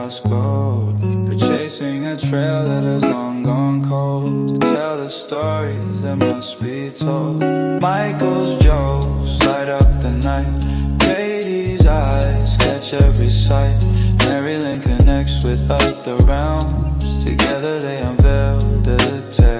lost gold. They're chasing a trail that is long gone cold, to tell the stories that must be told. Michael's jokes light up the night. Katie's eyes catch every sight. MaryLynn connects with other realms. Together they unveil the tales.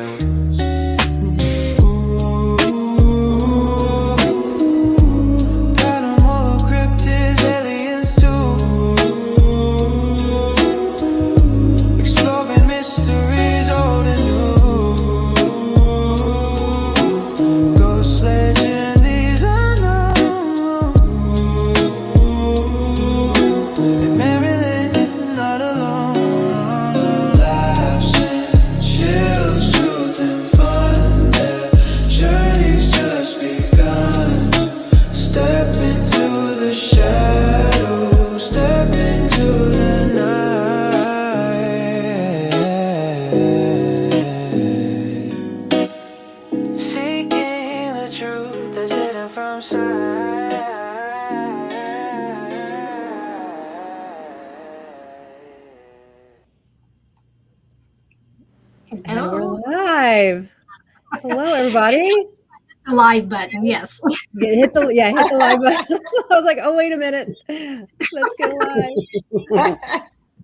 And we're live. Hello, everybody. The live button, yes. Hit the live button. I was like, oh, wait a minute. Let's go live.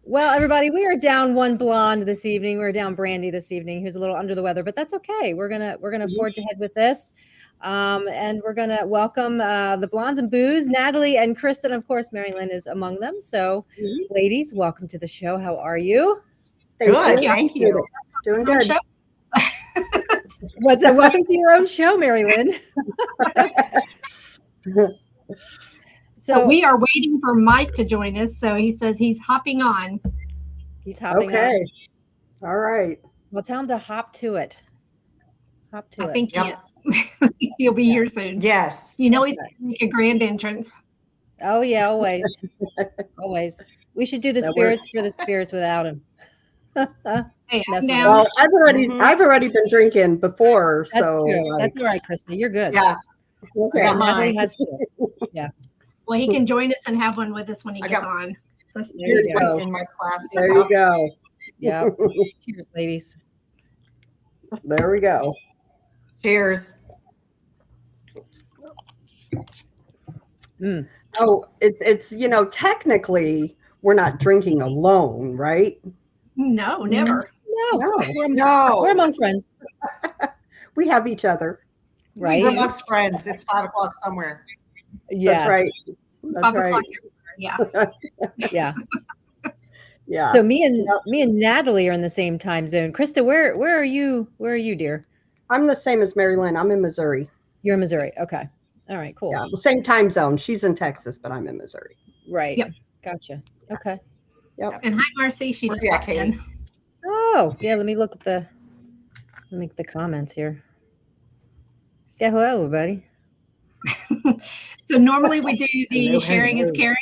Well, everybody, we are down one blonde this evening. We're down Brandi this evening, who's a little under the weather, but that's okay. We're gonna forge ahead with this. And we're gonna welcome the blondes and booze, Natalie and Krista, and of course, MaryLynn is among them. So, ladies, welcome to the show. How are you? Good, thank you. Doing good. Welcome to your own show, MaryLynn. So we are waiting for Mike to join us. So he says he's hopping on. He's hopping on. Okay. All right. Well, tell him to hop to it. Hop to it. I think he is. He'll be here soon. Yes. You know he's going to make a grand entrance. Oh, yeah, always. Always. We should do the spirits for the spirits without him. Hey, well, I've already been drinking before, that's so true. That's all right, Krista. You're good. Yeah. Okay. Natalie has to. Yeah. Well, he can join us and have one with us when he gets on. So there you go. In my class. There you go. Yeah. Cheers, ladies. There we go. Cheers. Oh, it's technically we're not drinking alone, right? No, never. No. We're among friends. We have each other. Right. We're amongst friends. It's 5 o'clock somewhere. Yeah. That's right. 5 o'clock. Yeah. Yeah. Yeah. So me and Natalie are in the same time zone. Krista, where are you? Where are you, dear? I'm the same as MaryLynn. I'm in Missouri. You're in Missouri. Okay. All right, cool. Yeah, the same time zone. She's in Texas, but I'm in Missouri. Right. Yep. Gotcha. Okay. Yep. And hi, Marcy. She just walked in. Oh, yeah. Let me look at the comments here. Yeah, hello, everybody. So normally we do the sharing is caring.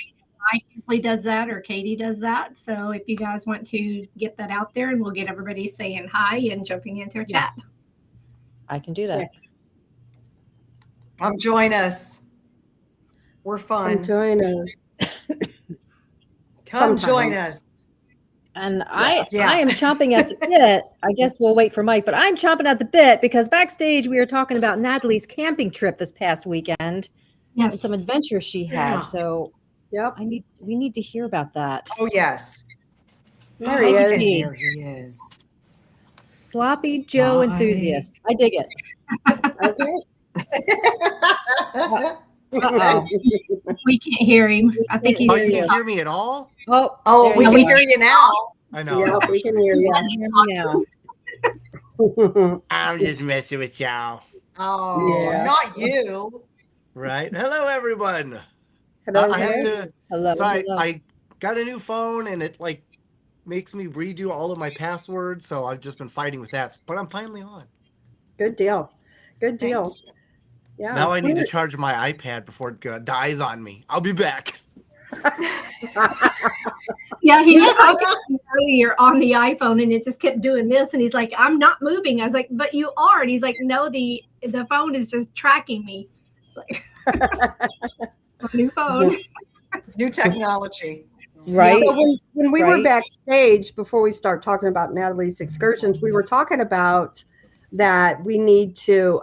Mike usually does that, or Katie does that. So if you guys want to get that out there, and we'll get everybody saying hi and jumping into a chat. I can do that. Come join us. We're fun. Come join us. Come join us. And I am chomping at the bit. I guess we'll wait for Mike, but I'm chomping at the bit because backstage we were talking about Natalie's camping trip this past weekend. Yes. And some adventures she had. Yeah. So we need to hear about that. Oh, yes. There he is. There he is. Sloppy Joe enthusiast. I dig it. Okay. Uh-oh. We can't hear him. I think he's. Oh, you can't hear me at all? Oh, we can hear you now. I know. Yeah, we can hear you. Now. I'm just messing with y'all. Oh, Yeah. not you. Right. Hello, everyone. Hello, I have there. to. Hello. So hello. I got a new phone, and it makes me redo all of my passwords. So I've just been fighting with that. But I'm finally on. Good deal. Good deal. Yeah. Now I need to charge my iPad before it dies on me. I'll be back. Yeah, he was talking earlier on the iPhone, and it just kept doing this. And he's like, "I'm not moving." I was like, "But you are." And he's like, "No, the phone is just tracking me." It's like a new phone. New technology. Right. So when we were Right. backstage, before we start talking about Natalie's excursions, we were talking about that we need to,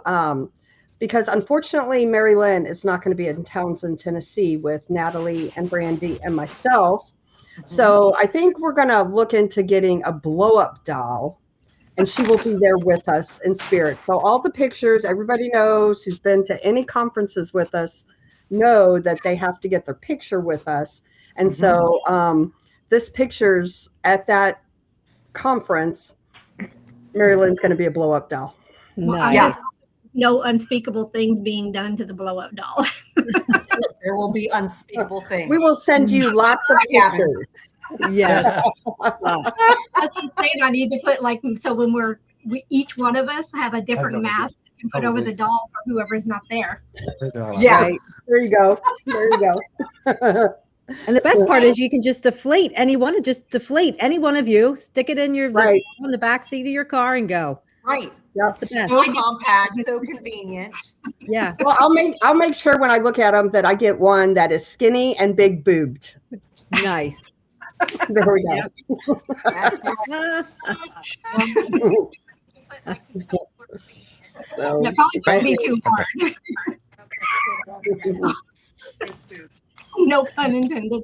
because unfortunately, MaryLynn is not going to be in Townsend, Tennessee with Natalie and Brandi and myself. So I think we're going to look into getting a blow-up doll, and she will be there with us in spirit. So all the pictures, everybody knows who's been to any conferences with us know that they have to get their picture with us. And so this picture's at that conference. MaryLynn's going to be a blow-up doll. Nice. Yes. No unspeakable things being done to the blow-up doll. There will be unspeakable things. We will send you lots of pictures. Yes. Lots. That's just saying I need to put like, so when we each one of us have a different mask and put over the doll for whoever's not there. Yeah. Right. There you go. There you go. And the best part is you can just deflate any one of you, stick it in your Right. on the back seat of your car and go. Right. Yep. That's the best. So compact, so convenient. Yeah. Well, I'll make sure when I look at them that I get one that is skinny and big boobed. Nice. There we go. That's So, That probably wouldn't be too hard. No pun intended.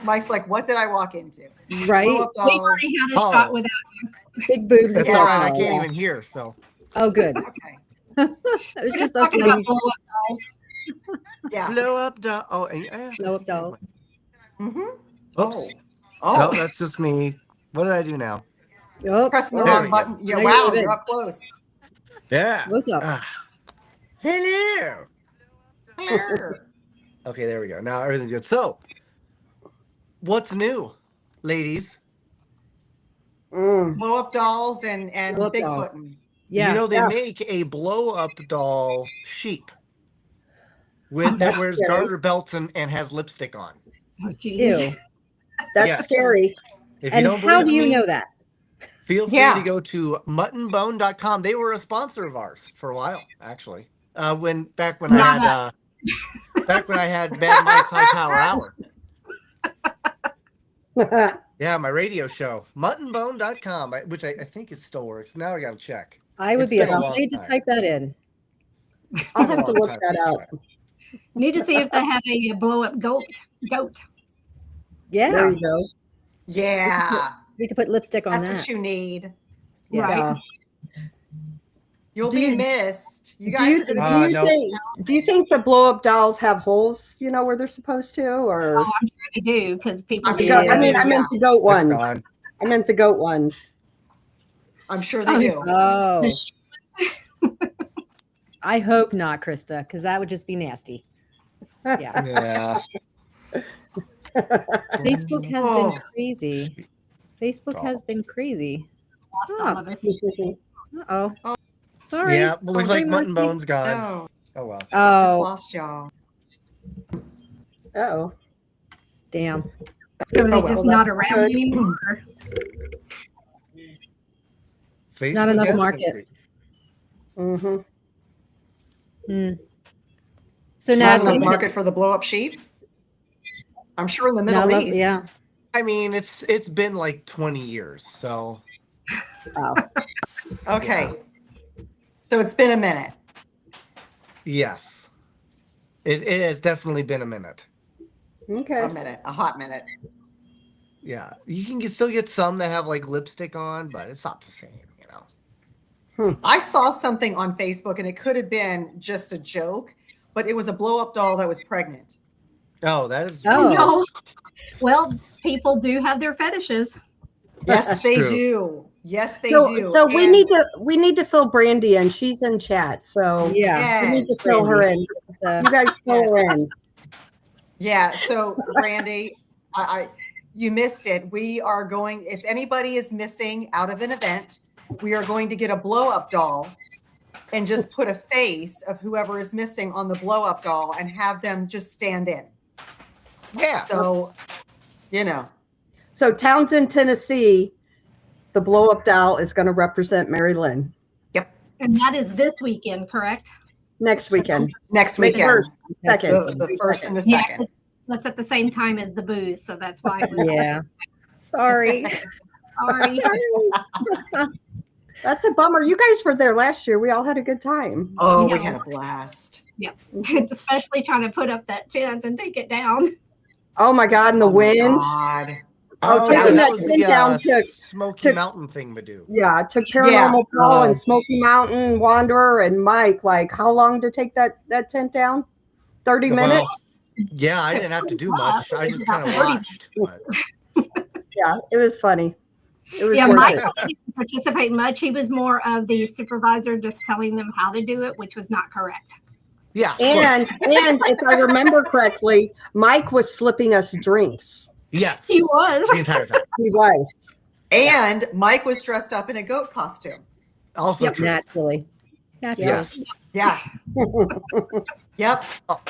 Mike's like, what did I walk into? Right. Blow-up We've dolls. already had a shot without you. Big boobs. That's and all right. I dolls. can't even hear. So Oh, good. Okay. It was We're just just us talking about ladies. blow-up dolls. Yeah. blow up doll. Oh, and, Blow up dolls. Mm-hmm. Oops. Oh. No, that's just me. What did I do now? Oh, Pressing the There wrong we go. button. Yeah, Now wow, you're in. you're up close. Yeah. what's up? Hello. Hello. Okay, there we go. Now everything's good. So, what's new, ladies? Blow up dolls and Blow up dolls. Bigfoot. Yeah. You know they Yeah. make a blow-up doll sheep with that wears scary. garter belts and has lipstick on. Oh, geez. Ew. That's Yes. scary. If And you don't how believe do you me, know that? feel free Yeah. to go to muttonbone.com. They were a sponsor of ours for a while, actually. Back when Not I us. had Bad Mike's High Power Hour. Yeah, my radio show, muttonbone.com, which I think it still works. Now I got to check. I would It's be been a long afraid to time. type that in. I'll Been a have to long look time that since out. I- Need to see if they have a blow-up goat. There Yeah. you go. Yeah. We could put lipstick on That's that. what you need. Yeah. Right. You'll Do be you- missed. You Do guys you, can No. do you think the blow up dolls have holes, where they're supposed to? Or Oh, I'm sure they do because people I'm do. sure I mean, do, I meant yeah. the goat It's ones. gone. I meant the goat ones. I'm sure they do. Oh, sh- I hope not, Krista, because that would just be nasty. Yeah. Yeah. Facebook has Oh. been crazy. Facebook has been crazy. Lost all of us. Uh-oh. Sorry. Yeah. Well, looks like Sorry, Mutton Marcy. Bone's gone. Oh, Oh, well. just Oh, lost y'all. Oh. damn. So they're well, just that's not around good. anymore. Facebook Not enough has been market. great. Mm-hmm. So Not Natalie, enough market for the blow up sheep. I'm sure in the Middle Natalie, East. yeah. I mean, it's been like 20 years, so Wow. Okay. So it's been a minute. yes. It has definitely been a minute. Okay. A hot minute. Yeah. You can still get some that have like lipstick on, but it's not the same, I saw something on Facebook and it could have been just a joke, but it was a blow up doll that was pregnant. Oh, that is. Oh. No. Well, people do have their fetishes. Yes, they true. do. Yes, they So, do. so we And- need to fill Brandi in. She's in chat, so Yeah. we need Yes. to fill her in. So, You guys fill her in. Yeah. So, Brandi, you missed it. We are going. If anybody is missing out of an event, we are going to get a blow up doll, and just put a face of whoever is missing on the blow up doll, and have them just stand in. Yeah. So, So Townsend, Tennessee, the blow up doll is going to represent MaryLynn. And that is this weekend, correct? Next weekend. Next May weekend. 1st, That's second. the first and the Yeah, second. that's at the same time as the booze, so that's why it was. Yeah. Sorry. Sorry. That's a bummer. You guys were there last year. We all had a good time. Oh, we Yeah. had a blast. Yep. It's especially trying to put up that tent and take it down. Oh my God, and the Oh my wind. God. Oh, yeah, taking that that was tent down took Smoky Mountain thing to do. Yeah, it took Paranormal Paul and Smoky Mountain Wanderer and Mike. Like, how long to take that tent down? 30 minutes? Yeah, I didn't have to do much. I just kind of watched. But. Yeah, it was funny. It was Mike worth it. didn't participate much. He was more of the supervisor, just telling them how to do it, which was not correct. Yeah. And if I remember correctly, Mike was slipping us drinks. Yes. He was. The entire time. He was. And Mike was dressed up in a goat costume. Also true. Naturally. Yes. Yeah. Yep.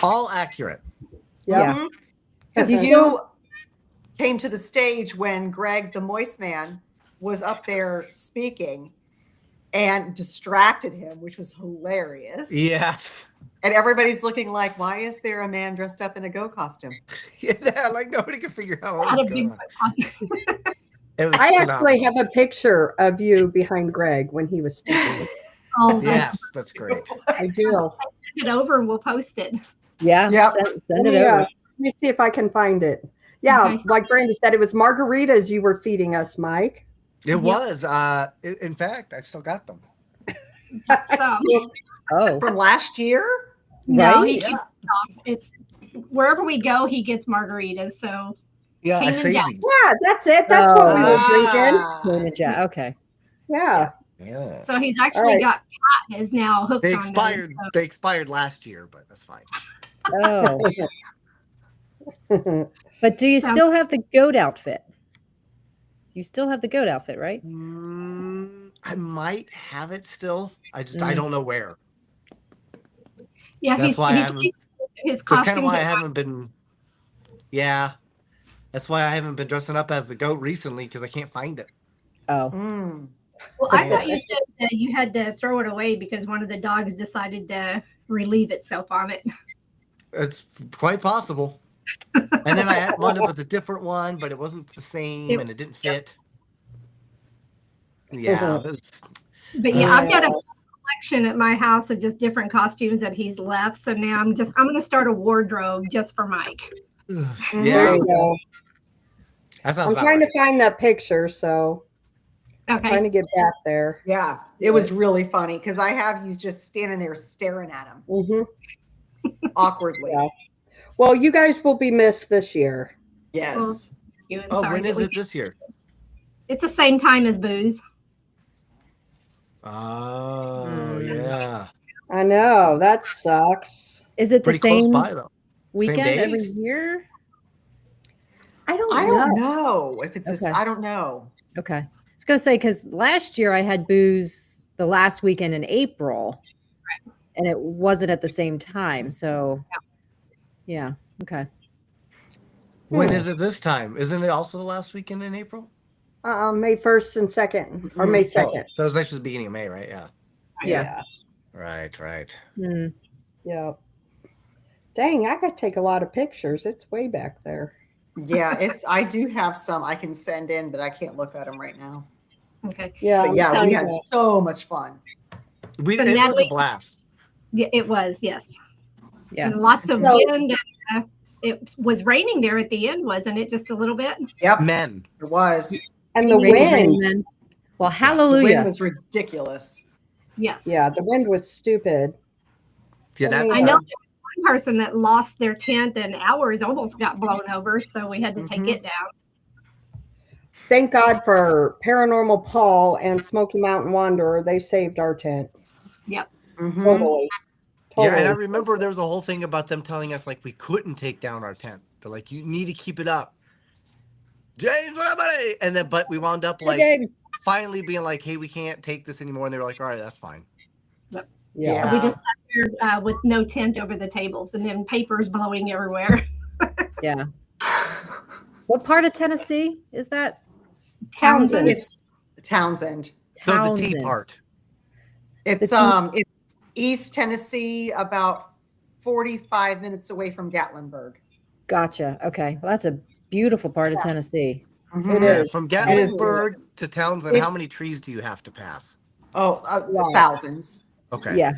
All accurate. Yeah. Because You you came to the stage when Greg, the Moist Man, was up there speaking and distracted him, which was hilarious. Yeah. And everybody's looking like, why is there a man dressed up in a goat costume? Yeah, like nobody could figure out what was going on. It was I actually phenomenal. have a picture of you behind Greg when he was speaking. Oh, Yes, that's great. I do. Send it over and we'll post it. Yeah. Yep. Send it over. Let me see if I can find it. Yeah, Okay. like Brandi said, it was margaritas you were feeding us, Mike. It was. In fact, I still got them. So, Oh, From last year? no, right. he keeps stock. It's wherever we go, he gets margaritas. So, Yeah, I King and saved Jack. these. Yeah, that's it. That's what we were drinking. Moon and Jack. Okay. Yeah. Yeah. so he's actually Right. got Pat is now hooked They on expired. those. So, They expired last year, but that's fine. Oh, but do you So- still have the goat outfit? You still have the goat outfit, right? I might have it still. I don't know where. yeah, That's why he's I'm- keeping his That's kind of costumes. why I at- haven't been. Yeah, that's why I haven't been dressing up as the goat recently because I can't find it. Oh, Mm. Well, I thought you said that you had to throw it away because one of the dogs decided to relieve itself on it. It's quite possible. And then I had wound up with a different one, but it wasn't the same and it didn't fit. Yeah, it was, But yeah, I've got a collection at my house of just different costumes that he's left. So now I'm going to start a wardrobe just for Mike. There yeah. you go. That sounds I'm about trying right. to find that picture, so trying Okay. to get back there. Yeah, it was really funny because I have you just standing there staring at him Hmm awkwardly. Yeah. Well, you guys will be missed this year. Yes. And Oh, sorry when that is we- it this year? It's the same time as booze. Oh, yeah. I know that sucks. is it Pretty the same close by though. weekend every days? year? I don't I know. don't know if it's Okay. I don't know. Okay. I was going to say, because last year I had booze the last weekend in April and it wasn't at the same time. So, yeah. Okay. When is it this time? Isn't it also the last weekend in April? May 1st and 2nd, or May 2nd. Oh, so it's actually the beginning of May, right? Yeah. Yeah. Right. Hmm. Yeah. Dang, I could take a lot of pictures. It's way back there. Yeah, I do have some I can send in, but I can't look at them right now. Okay. Yeah. But yeah, we had Yeah. so much fun. So It was Natalie- a blast. Yeah, it was, yes. Yeah. And lots of So- wind. It was raining there at the end, wasn't it? Just a little bit. Yep, Men. it was. And the Rain was raining wind. then. Well, The hallelujah. wind was ridiculous. Yes. Yeah, the wind was stupid. Yeah, that's I know there was one person that lost their tent and ours almost got blown over, so we had to take Mhm. it down. Thank God for Paranormal Paul and Smoky Mountain Wanderer. They saved our tent. Mhm. Totally. Yeah, and I Totally. remember there was a whole thing about them telling us like we couldn't take down our tent. They're like, you need to keep it up. James, what up, buddy? And then but we wound up like James. finally being like, hey, we can't take this anymore. And they were like, all right, that's fine. Yeah. So we just sat there with no tent over the tables and then papers blowing everywhere. Yeah. What part of Tennessee is that? Townsend. It's Townsend. So the tea Townsend. part. It's The tea- East Tennessee, about 45 minutes away from Gatlinburg. Gotcha. Okay. Well, that's a beautiful part of Tennessee. It Yeah, is. from It is Gatlinburg to Townsend, how It's- many trees do you have to pass? Thousands. Okay. Yeah.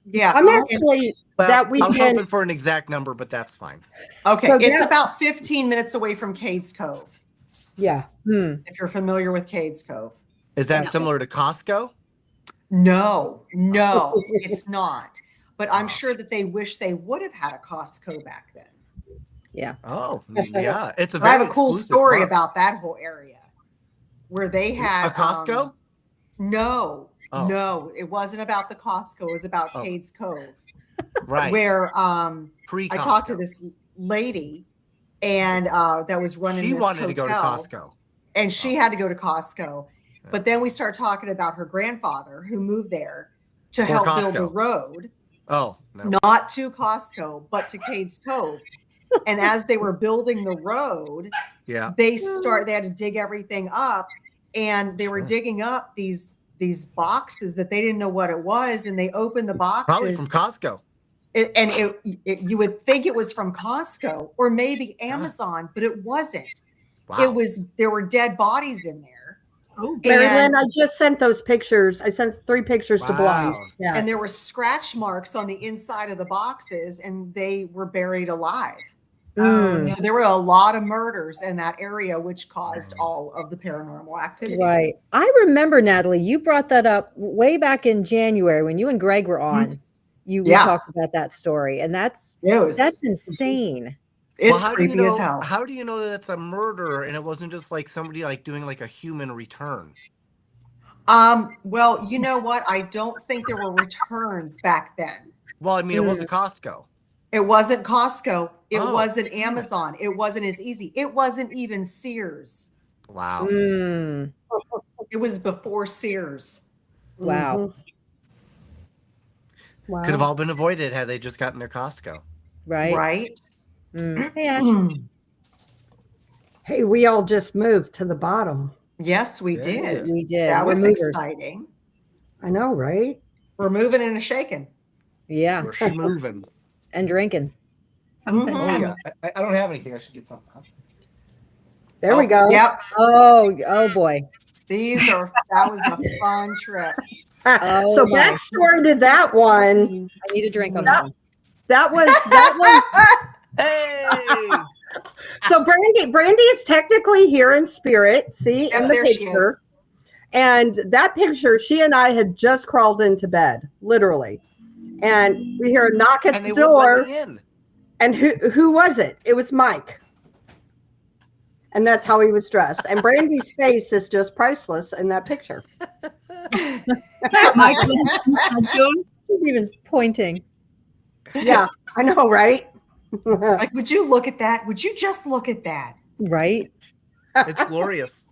Yeah. I'm actually Well, that I was weekend. hoping for an exact number, but that's fine. Okay. So It's that- about 15 minutes away from Cades Cove. Yeah. If you're familiar with Cades Cove. Is that similar to Costco? No, it's not. But I'm sure that they wish they would have had a Costco back then. Yeah. Oh, yeah. It's a I have very a cool exclusive story club. about that whole area where they had A Costco? No, Oh. no, it wasn't about the Costco. It was about Oh. Cades Cove, Right. where Pre-Costco. I talked to this lady, and that was running. She this wanted to go to hotel, Costco. and she had to go to Costco. But then we start talking about her grandfather who moved there to help build the Costco. road, Oh, no. not to Costco, but to Cades Cove. And as they were building the road, Yeah. they had to dig everything up, and they were digging up these boxes that they didn't know what it was, and they opened the Probably boxes, from Costco. you would think it was from Costco or maybe Amazon, but it wasn't. Wow. There were dead bodies in there. Oh, MaryLynn, I just sent those pictures. I sent 3 pictures to Blind. Wow. Yeah. And there were scratch marks on the inside of the boxes, and they were buried alive. Mm. You know, there were a lot of murders in that area, which caused all of the paranormal activity. Right. I remember, Natalie, you brought that up way back in January when you and Greg were on. We talked about that story, and that's insane. It's how creepy do you know, as hell. How do you know that it's a murder and it wasn't just like somebody like doing like a human return? Well, you know what? I don't think there were returns back then. Well, I mean, it wasn't Costco. It wasn't Costco. It Oh, wasn't Amazon. It wasn't as easy. It wasn't even Sears. Wow. Mm. It was before Sears. Wow. Mhm. Wow. Could have all been avoided had they just gotten their Costco. Right. Right? Mm. Hey, Ash. Hey, we all just moved to the bottom. Yes, we Yeah. did. We did. That We're was movers. exciting. I know, right? We're moving and a shaking. Yeah. We're schmooving. And drinking. something's Mhm. happening. I don't have anything. I should get something. There we go. Yep. Oh boy. That was a fun trip. Oh, So my. backstory to that one. I need a drink on that one. That was. Hey! So Brandi is technically here in spirit. See Yep, in the there she picture. And that picture, she and I had just crawled into bed, literally. And we hear a knock at And the they wouldn't let door. me in. And who was it? It was Mike. And that's how he was dressed. And Brandy's face is just priceless in that picture. Mike was She's even pointing. Yeah, I know, right? Like, would you look at that? Would you just look at that? Right. It's glorious.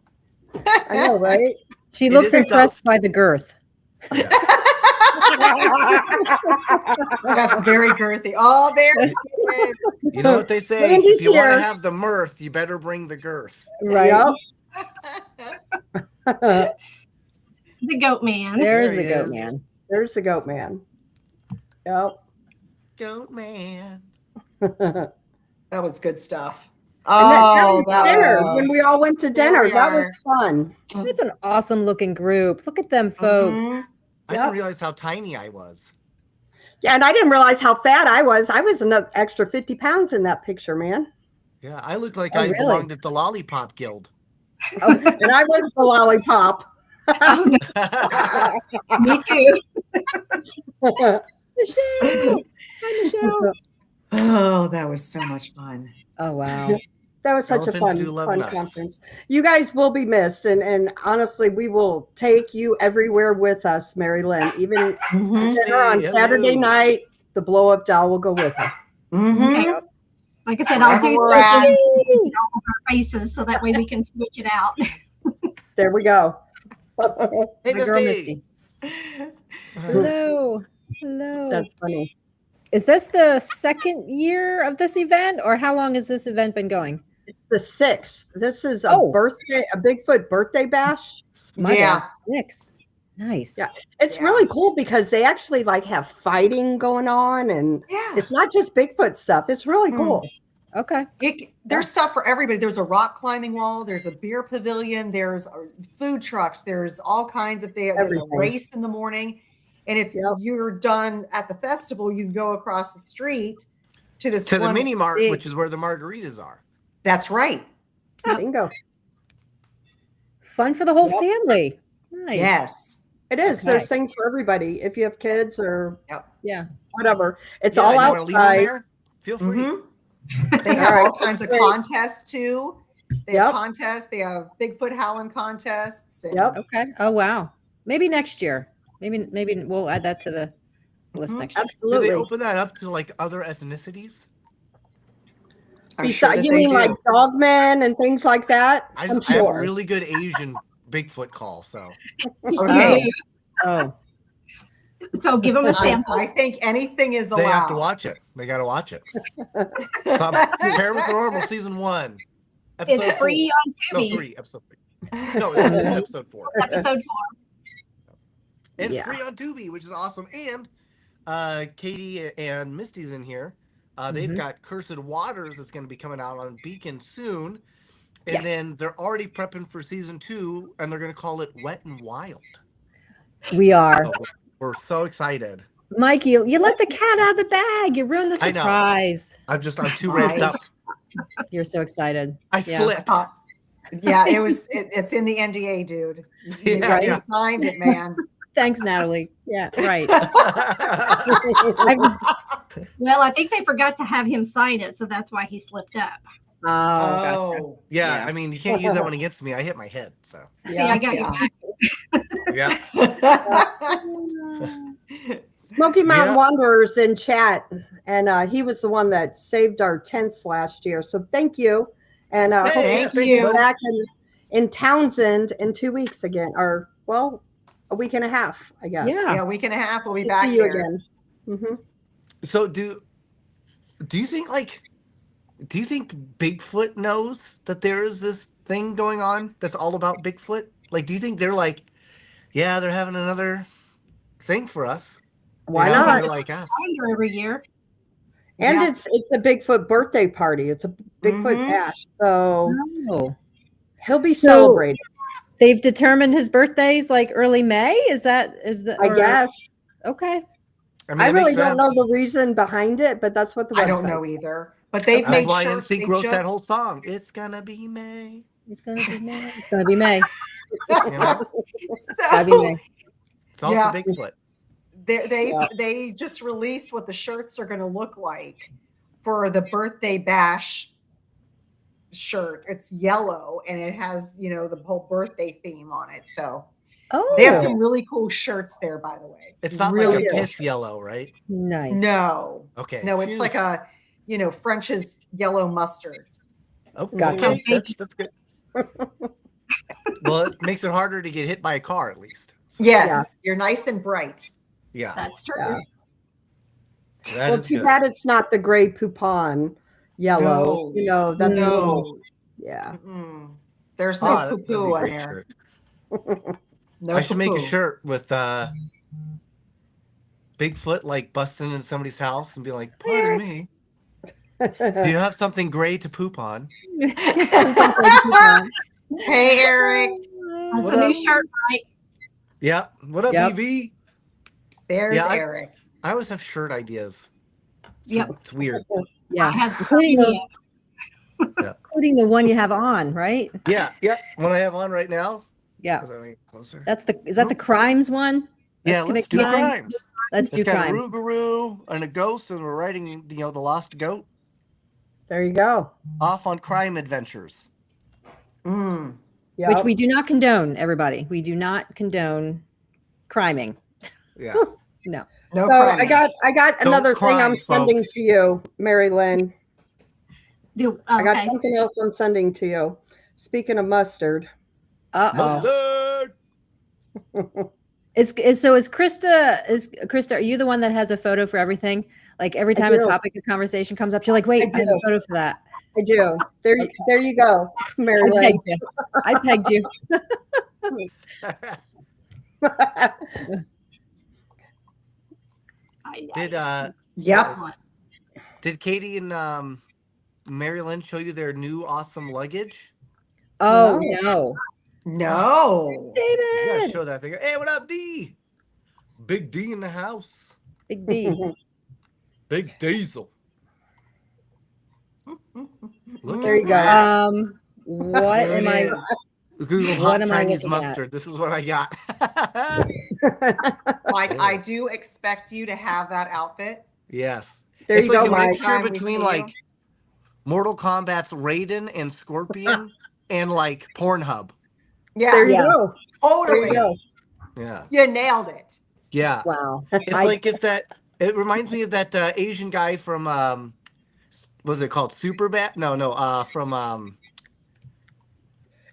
I know, right? She It looks is impressed tough. by the girth. That's very girthy. Oh, there it is. You know what they say? Brandy's If you want here. to have the mirth, you better bring the girth. Right. Yep. the goat man. There's There the he goat is. man. There's the goat man. Yep. Goat man. That was good stuff. And that Oh, was that dinner. was When we all went to There dinner, we that was are. fun. That's an awesome looking group. Look at them folks. Mhm. I Yep. didn't realize how tiny I was. Yeah, and I didn't realize how fat I was. I was an extra 50 pounds in that picture, man. Yeah, I look like Oh, I really? belonged at the Lollipop Guild. Oh, And I was the lollipop. Me too. Michelle. Hi, Michelle. Oh, that was so much fun. Oh, wow. That was such a Elephants do love fun nuts. conference. You guys will be missed, and honestly, we will take you everywhere with us, MaryLynn. Even Mhm. dinner on Hey, Saturday hello. night, the blow up doll will go with us. Mhm. Okay. Like I said, I'll do Wherever we're at. something with all of our faces so that way we can switch it out. There we go. Hey, My girl Misty. Misty. Hello. Hello. That's funny. Is this the second year of this event, or how long has this event been going? It's the 6th. This is a Oh. birthday, a Bigfoot birthday bash. My Yeah. bad. 6. Nice. Yeah. It's really cool because they actually like have fighting going on, and it's not just Bigfoot stuff. It's really cool. Okay. There's stuff for everybody. There's a rock climbing wall. There's a beer pavilion. There's food trucks. There's all kinds of things. There's a race in the morning. And if you're done at the festival, you can go across the street to the mini mart, which is where the margaritas are. That's right. Bingo. Fun for the whole family. Nice. Yes. It is. Okay. There's things for everybody. If you have kids or whatever, it's all outside. Want to leave them there? Feel free. Mm-hmm. They have all kinds of contests too. They have contests. They have Bigfoot howling contests. And Okay. Oh wow. Maybe next year. Maybe we'll add that to the list next year. Absolutely. Do they open that up to like other ethnicities? Besides, you mean like dogmen and things like that? I have a really good Asian Bigfoot call, so. Okay. So give them a sample. I think anything is allowed. They have to watch it. They got to watch it. So Paranormal season 1. It's free on Tubi. No, 3. Episode 3. No, it's episode 4. Episode 4. It's free on Tubi, which is awesome. And Katie and Misty's in here. They've got Cursed Waters that's going to be coming out on Beacon soon. And then they're already prepping for season 2, and they're going to call it Wet and Wild. We are. So we're so excited. Mike, you let the cat out of the bag. You ruined the surprise. I'm too ramped up. You're so excited. I slipped. It's in the NDA, dude. You signed it, man. Thanks, Natalie. Yeah, right. Well, I think they forgot to have him sign it, so that's why he slipped up. Oh, gotcha. Yeah, I mean, you can't use that one against me. I hit my head, so. See, I got you back. Smoky Mountain Wanderers in chat, and he was the one that saved our tents last year. So thank you, and thank you. Back in Townsend in 2 weeks again, or a week and a half, I guess. Yeah, a week and a half. We'll be back see you again. Mm-hmm. So do you think Bigfoot knows that there is this thing going on that's all about Bigfoot? Like, do you think they're like, yeah, they're having another thing for us? Why not? They're like us. Every year. And it's a Bigfoot birthday party. It's a Bigfoot bash. So he'll be celebrating. They've determined his birthday's like early May. I guess. Okay. I really don't know the reason behind it, but that's what the website I don't know either. But they've made why sure NSYNC wrote that whole song. It's gonna be May. It's gonna be May. It's gonna be May. You know? It's all for Bigfoot. They just released what the shirts are going to look like for the birthday bash shirt. It's yellow and it has, the whole birthday theme on it. So they have some really cool shirts there, by the way. It's not really like a piss yellow, right? Nice. No. Okay. No, it's like a, French's yellow mustard. Oh, gotcha. That's good. Well, it makes it harder to get hit by a car, at least. So. Yes, you're nice and bright. Yeah, that's true. Yeah. Too bad it's not the gray poupon yellow. No. That's yeah. Mm-mm. There's no poo-poo on there. No, I should make a shirt with Bigfoot like busting into somebody's house and be like, "Pardon me, do you have something gray to poop on?" Hey, Eric. That's a new shirt, Mike. Yeah. What up, EV? There's Eric. I always have shirt ideas. It's weird. Yeah. I have including the one you have on, right? Yeah. One I have on right now. Yeah. Is that the crimes one? Let's do crimes. Let's do crimes. Got a Rougarou and a ghost, and we're writing, the lost goat. There you go. Off on crime adventures. Which we do not condone, everybody. We do not condone criming. Yeah. No. So I got another thing I'm sending to you, MaryLynn. I got something else I'm sending to you. Speaking of mustard. Mustard. Is Krista, are you the one that has a photo for everything? Like every time a topic of conversation comes up, you're like, wait, I have a photo for that. I do. There you go, MaryLynn. I pegged you. Yep. Did Katie and MaryLynn show you their new awesome luggage? Oh no. No. You gotta David. show that thing. Hey, what up, D? Big D in the house. Big D. Big Diesel. Look There at you go. that. What There am it I? is. Google What hot am I Chinese looking at? mustard. This is what I got. Mike, I do expect you to have that outfit. Yes. There It's you like go, a Mike. mixture Time we between see like you. Mortal Kombat's Raiden and Scorpion and like Pornhub. Yeah, There you Yeah. go. There you totally. go. Yeah. You nailed it. Yeah. Wow. It's like if that, it reminds me of that Asian guy from, what was it called? Superbad? No, from,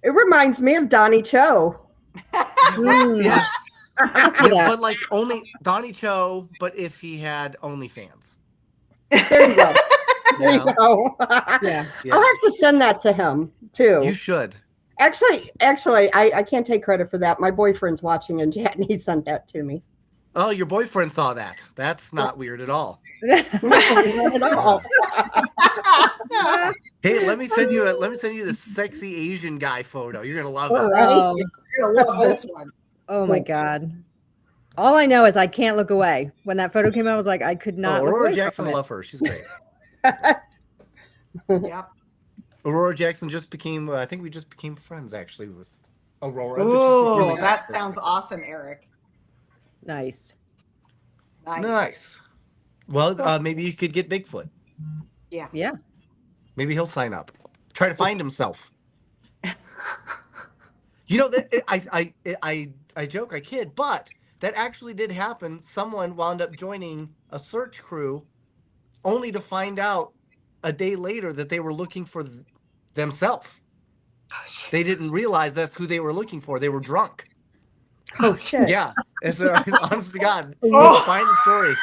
It reminds me of Donnie Cho. yes. I can see that. But like only Donnie Cho, but if he had OnlyFans. There you go. There you know? go. Yeah. I'll have to send that to him too. You should. Actually, I can't take credit for that. My boyfriend's watching in chat and he sent that to me. Oh, your boyfriend saw that. That's not weird at all. Not at all. Hey, let me send you this sexy Asian guy photo. You're gonna love it. Oh, You're gonna love this one. oh my God. All I know is I can't look away. When that photo came out, I was like, I could not. look Aurora away Jackson, from it. love her. She's great. Yep. Aurora Jackson just became, I think we just became friends actually with Aurora. but she's Ooh, really good. that sounds awesome, Eric. Nice. Nice. Well, maybe you could get Bigfoot. Yeah. Maybe he'll sign up. Try to find himself. You know that I joke, I kid, but that actually did happen. Someone wound up joining a search crew, only to find out a day later that they were looking for themselves. They didn't realize that's who they were looking for. They were drunk. Oh shit. Yeah, it's honest to God. Oh. Find the story.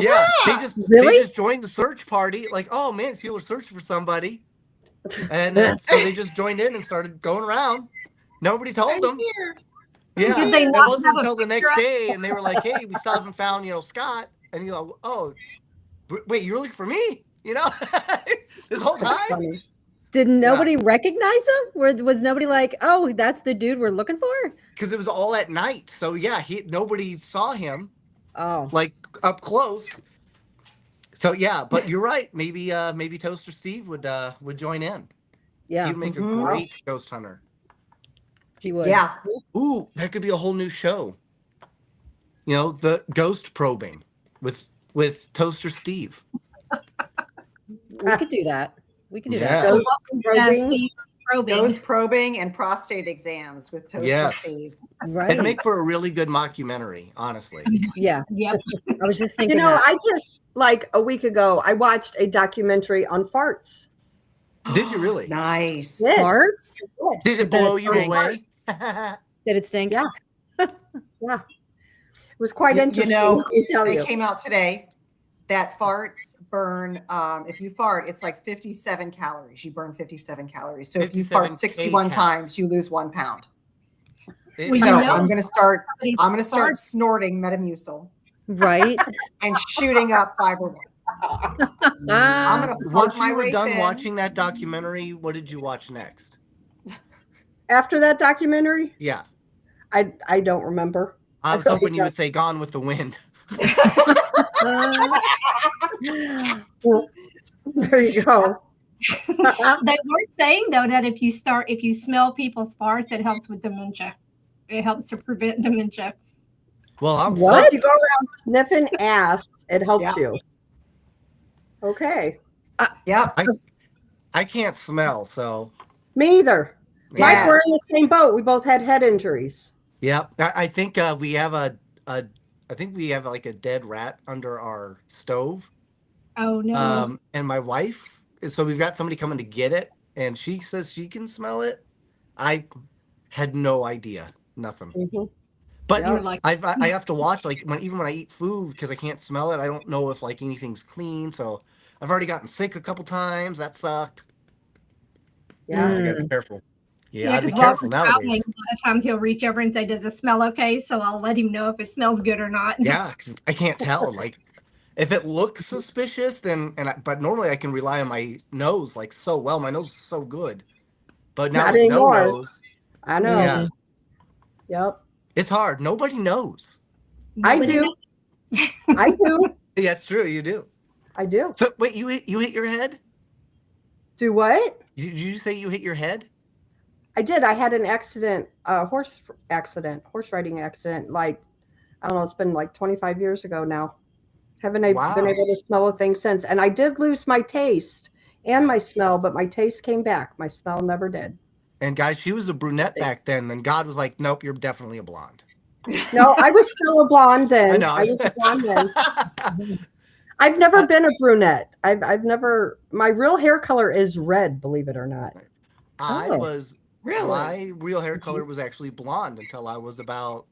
Yeah, they Really? just joined the search party. Like, oh man, these people are searching for somebody, and so they just joined in and started going around. Nobody told them. Yeah, Did they it not wasn't have a until the next picture? day, and they were like, "Hey, we still haven't found Scott." And you're like, "Oh, wait, you're looking for me? This whole That's time?" funny. Did nobody recognize him? Was nobody like, oh, that's the dude we're looking for? Because it was all at night. So yeah, nobody saw him Oh, like up close. So yeah, but you're right. Maybe Toaster Steve would join in. yeah, He'd make a great ghost hunter. he would. Yeah. Ooh, that could be a whole new show. The ghost probing with Toaster Steve. We could do that. We could do Yeah. that. Ghost Yeah, probing. Steve probing. Nose probing and prostate exams with Toaster Yes. Steve. Right. It'd make for a really good mockumentary, honestly. Yeah. Yep. I was just thinking. You know, that. I just like a week ago I watched a documentary on farts. Did you really? Nice. Yeah. Farts? Did it Bet blow it's you stink. away? Did it stink? Yeah. Yeah. It was quite You interesting. know, let me tell It you. came out today that farts burn, if you fart, it's like 57 calories. You burn 57 calories. So if you 57 fart 61 kcals. times, you lose 1 pound. It- Well, So you know, I'm gonna start Somebody's farts- snorting Metamucil Right. and shooting up fiber one. I'm Ah, gonna Once fart my you were way done thin. watching that documentary, what did you watch next? After that documentary, Yeah. I don't remember. I was hoping you would say Gone with the Wind. There you go. They were saying though that if you smell people's farts, it helps with dementia. It helps to prevent dementia. Well, I'm What? If you go around sniffing ass, it helps Yeah. you. Okay. Yep. I can't smell, so Me either. Mike, Yes. we're in the same boat. We both had head injuries. yeah. I think we have like a dead rat under our stove. Oh no. And my wife, so we've got somebody coming to get it, and she says she can smell it. I had no idea, nothing. Mhm. But Yeah. You're like, I have to watch even when I eat food because I can't smell it. I don't know if like anything's clean. So I've already gotten sick a couple times. That sucked. Yeah. I gotta be careful. Yeah, because be while careful we're traveling, nowadays. a lot of times he'll reach over and say, "Does it smell okay?" So I'll let him know if it smells good or not. Yeah, 'cause I can't tell. Like, if it looks suspicious, then but normally I can rely on my nose like so well. My nose is so good, but now Not with no anymore. nose, I know. yeah, Yep. it's hard. Nobody knows. I Nobody do. knows. I do. Yeah, it's true. You do. I do. So wait, you hit your head? Do what? Did you say you hit your head? I did. I had an accident, horse riding accident. Like, I don't know, it's been like 25 years ago now. Haven't been Wow. able to smell a thing since. And I did lose my taste and my smell, but my taste came back. My smell never did. And guys, she was a brunette back then. Then God was like, "Nope, you're definitely a blonde." No, I was still a blonde then. I know. I was a blonde then. I've never been a brunette. I've never. My real hair color is red, believe it or not. I Oh. was Really? my real hair color was actually blonde until I was about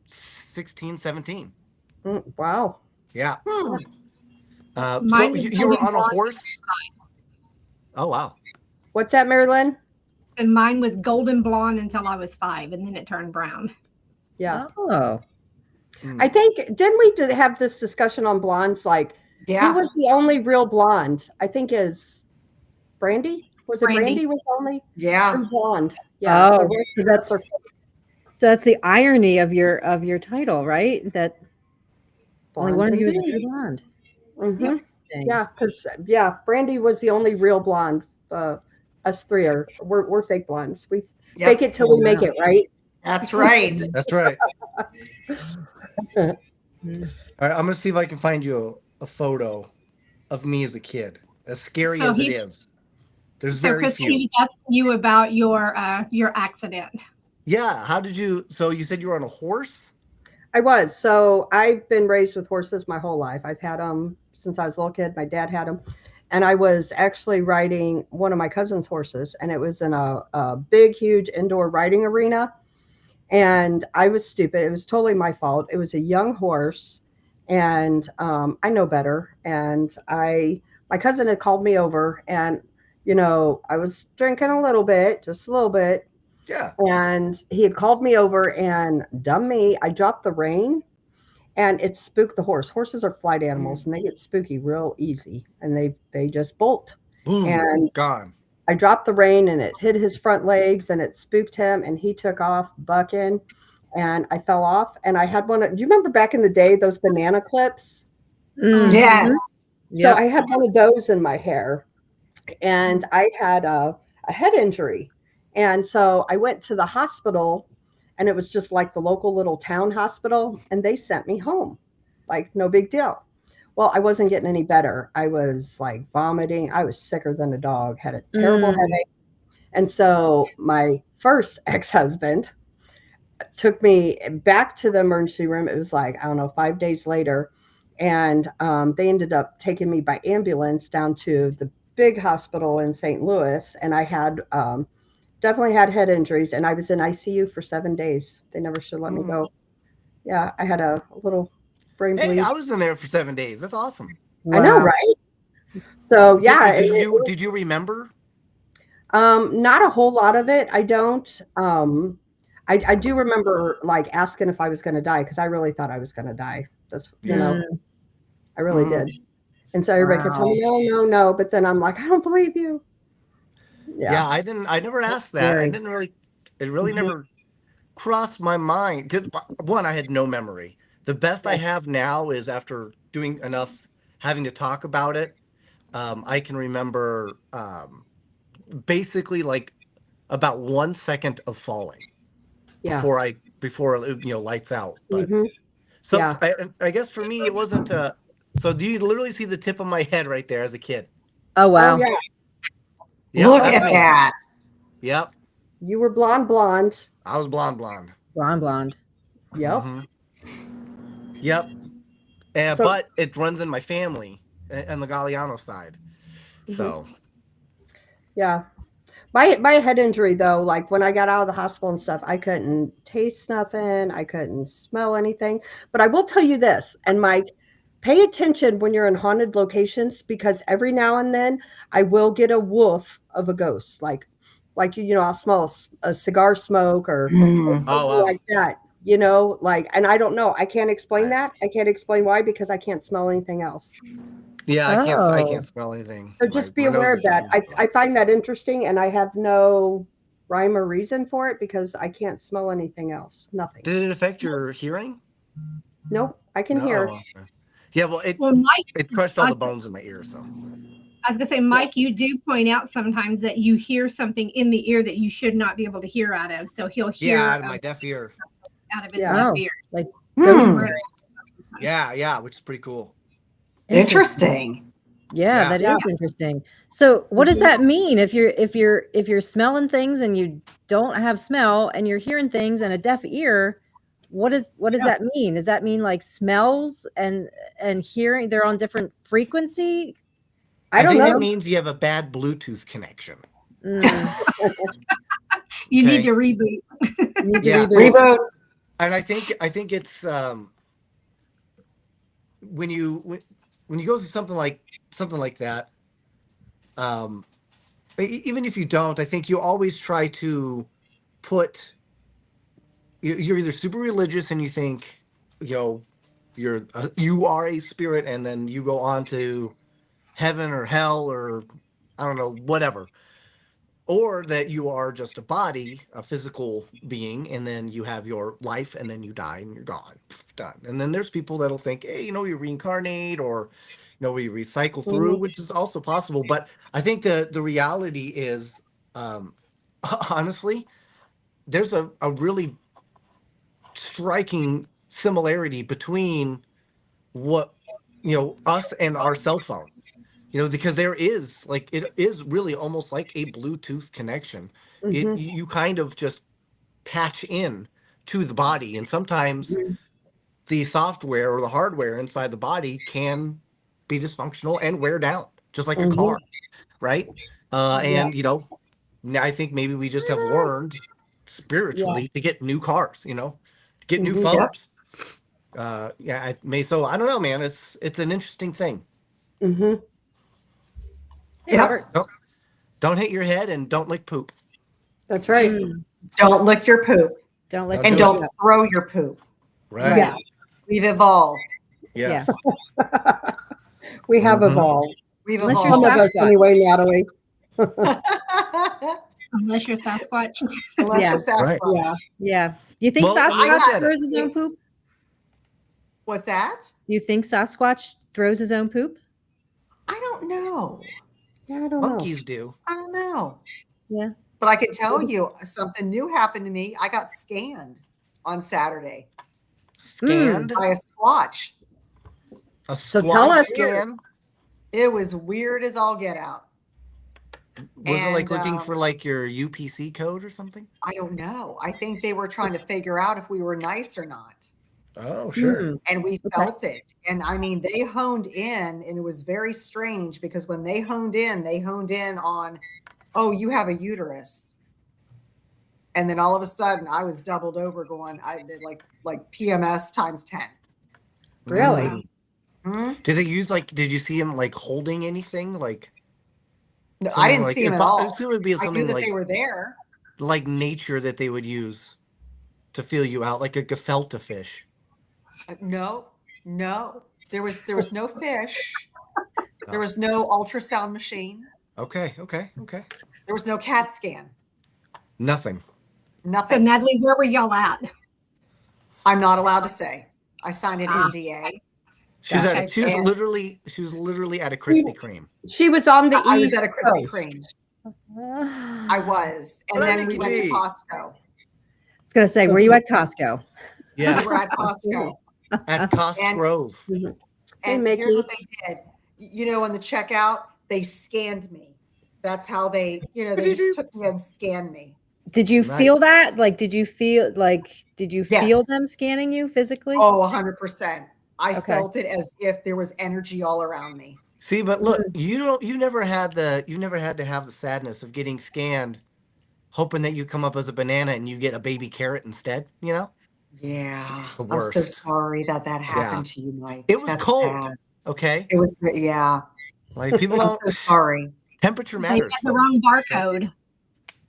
16, 17. Wow. Yeah. Hmm. So Mine was you were golden on a blonde. horse? Oh wow. What's that, MaryLynn? And mine was golden blonde until I was 5, and then it turned brown. Yeah. Oh. I think, didn't we have this discussion on blondes? Like, Yeah. who was the only real blonde? I think is Brandi. Was it Brandi. Brandi was the only Yeah. true blonde? Yeah. Oh, the rest so of that's- us are- So that's the irony of your title, right? That only Blonde one of and you is a blue. true blonde. Mhm. Interesting. Yeah, because Brandi was the only real blonde. Us three we're fake blondes. We Yep. fake it till we make it, right? That's right. That's right. Mm. All right, I'm gonna see if I can find you a photo of me as a kid. As scary So as it he- is. There's So, very Krista, few. he was asking you about your accident. Yeah. How did you? So you said you were on a horse? I was. So I've been raised with horses my whole life. I've had them since I was a little kid. My dad had them. And I was actually riding one of my cousin's horses, and it was in a big, huge indoor riding arena. And I was stupid. It was totally my fault. It was a young horse, and I know better. And my cousin had called me over, and I was drinking a little bit, just a little bit. Yeah. And he had called me over, and dumb me, I dropped the rein, and it spooked the horse. Horses are flight animals, and they get spooky real easy, and they just bolt. Boom. And Gone. I dropped the rein, and it hit his front legs, and it spooked him, and he took off bucking, and I fell off. And I had do you remember back in the day, those banana clips? Mm. Yes. So Yep. I had one of those in my hair, and I had a head injury. And so I went to the hospital, and it was just like the local little town hospital, and they sent me home. Like, no big deal. Well, I wasn't getting any better. I was like vomiting. I was sicker than a dog, had a terrible headache. And so my first ex-husband took me back to the emergency room. It was like, I don't know, 5 days later. And they ended up taking me by ambulance down to the big hospital in St. Louis. And I had definitely had head injuries, and I was in ICU for 7 days. They never should let me go. Yeah, I had a little brain bleed. Hey, I was in there for 7 days. That's awesome. I know, Wow. right? So yeah, Did you remember? not a whole lot of it. I don't. I do remember like asking if I was going to die, because I really thought I was going to die. That's I really did. And so everybody kept telling me, no. But then I'm like, I don't believe you. Yeah, I never asked that. I didn't really. It really never crossed my mind, because one, I had no memory. The best I have now is after doing enough, having to talk about it. I can remember basically like about 1 second of falling before lights out. But so I guess for me it wasn't. So do you literally see the tip of my head right there as a kid? Oh wow. Oh, yeah. Yep, Look that's at me. that. Yep, You were blonde. I was blonde. Blonde. Yep. Mhm. Yep. So- But it runs in my family and the Gagliano side. So Yeah. My head injury though, like when I got out of the hospital and stuff, I couldn't taste nothing. I couldn't smell anything. But I will tell you this, and Mike, pay attention when you're in haunted locations, because every now and then I will get a woof of a ghost. Like like I'll smell a cigar smoke or something like that. And I don't know. I can't explain that. I can't explain why, because I can't smell anything else. Yeah, I can't smell anything. So just be aware of that. I find that interesting, and I have no rhyme or reason for it because I can't smell anything else. Nothing. Did it affect your hearing? Nope, I can hear. Okay. Yeah, well, Mike, it crushed all the bones in my ear. So I was gonna say, Mike, you do point out sometimes that you hear something in the ear that you should not be able to hear out of. So he'll hear out of my deaf ear. Out of his deaf ear. Like ghost. Yeah, which is pretty cool. Interesting. Yeah, that is interesting. So what does that mean if you're smelling things and you don't have smell and you're hearing things in a deaf ear? What does that mean? Does that mean like smells and hearing they're on different frequency? I think know. It means you have a bad Bluetooth connection. You need to reboot. Reboot. And I think it's when you go through something like that, even if you don't, I think you always try to put. You're either super religious and you think, you are a spirit, and then you go on to heaven or hell or I don't know, whatever. Or that you are just a body, a physical being, and then you have your life, and then you die and you're gone, done. And then there's people that'll think, hey, you reincarnate, or we recycle through, which is also possible. But I think the reality is, honestly, there's a really striking similarity between what us and our cell phone. Because there is it is really almost like a Bluetooth connection. You kind of just patch in to the body, and sometimes the software or the hardware inside the body can be dysfunctional and wear down, just like a car, right? And I think maybe we just have learned spiritually to get new cars, to get new phones. So I don't know, man. It's an interesting thing. Don't hit your head and don't lick poop. That's right. Don't lick your poop. Don't lick and don't throw your poop. Right. Yeah. We've evolved. Yes. We have evolved. We've Unless evolved. you're Some of us anyway, Natalie. Unless you're Sasquatch. Unless you're Sasquatch. Right. Yeah. Do you think Sasquatch throws his own poop? What's that? Do you think Sasquatch throws his own poop? I don't know. Yeah, I don't Monkeys do. I don't know. Yeah. But I can tell you something new happened to me. I got scanned on Saturday. Scanned? By a Squatch. A So tell us. scan? It was weird as all get out. Was it like looking for like your UPC code or something? I don't know. I think they were trying to figure out if we were nice or not. Oh, sure. And we felt it. And I mean, they honed in, and it was very strange because when they honed in on, oh, you have a uterus. And then all of a sudden I was doubled over going, I did like PMS times 10. Really? Did they use did you see him holding anything? No, I didn't see him at all. I assume it would be I something knew that they were there. Like nature that they would use to feel you out, like a gefilte fish. No. There was no fish. There was no ultrasound machine. Okay. There was no CAT scan. Nothing. So Natalie, where were y'all at? I'm not allowed to say. I signed an NDA. She was literally at a Krispy Kreme. She was on the I was East at a Krispy Coast. Kreme. I was. And then we went to Costco. I was going to say, were you at Costco? Yeah. We were at Costco. At Costco Grove. And here's what they did. On the checkout, they scanned me. That's how they just took me and scanned me. Did you feel that? Did you feel them scanning you physically? Oh, 100%. I felt it as if there was energy all around me. See, but look, you never had to have the sadness of getting scanned, hoping that you come up as a banana and you get a baby carrot instead, Yeah. I'm so sorry that happened to you, Mike. It was cold. Sad. Okay. It was, yeah. People I'm so sorry. Temperature matters. They got the wrong barcode.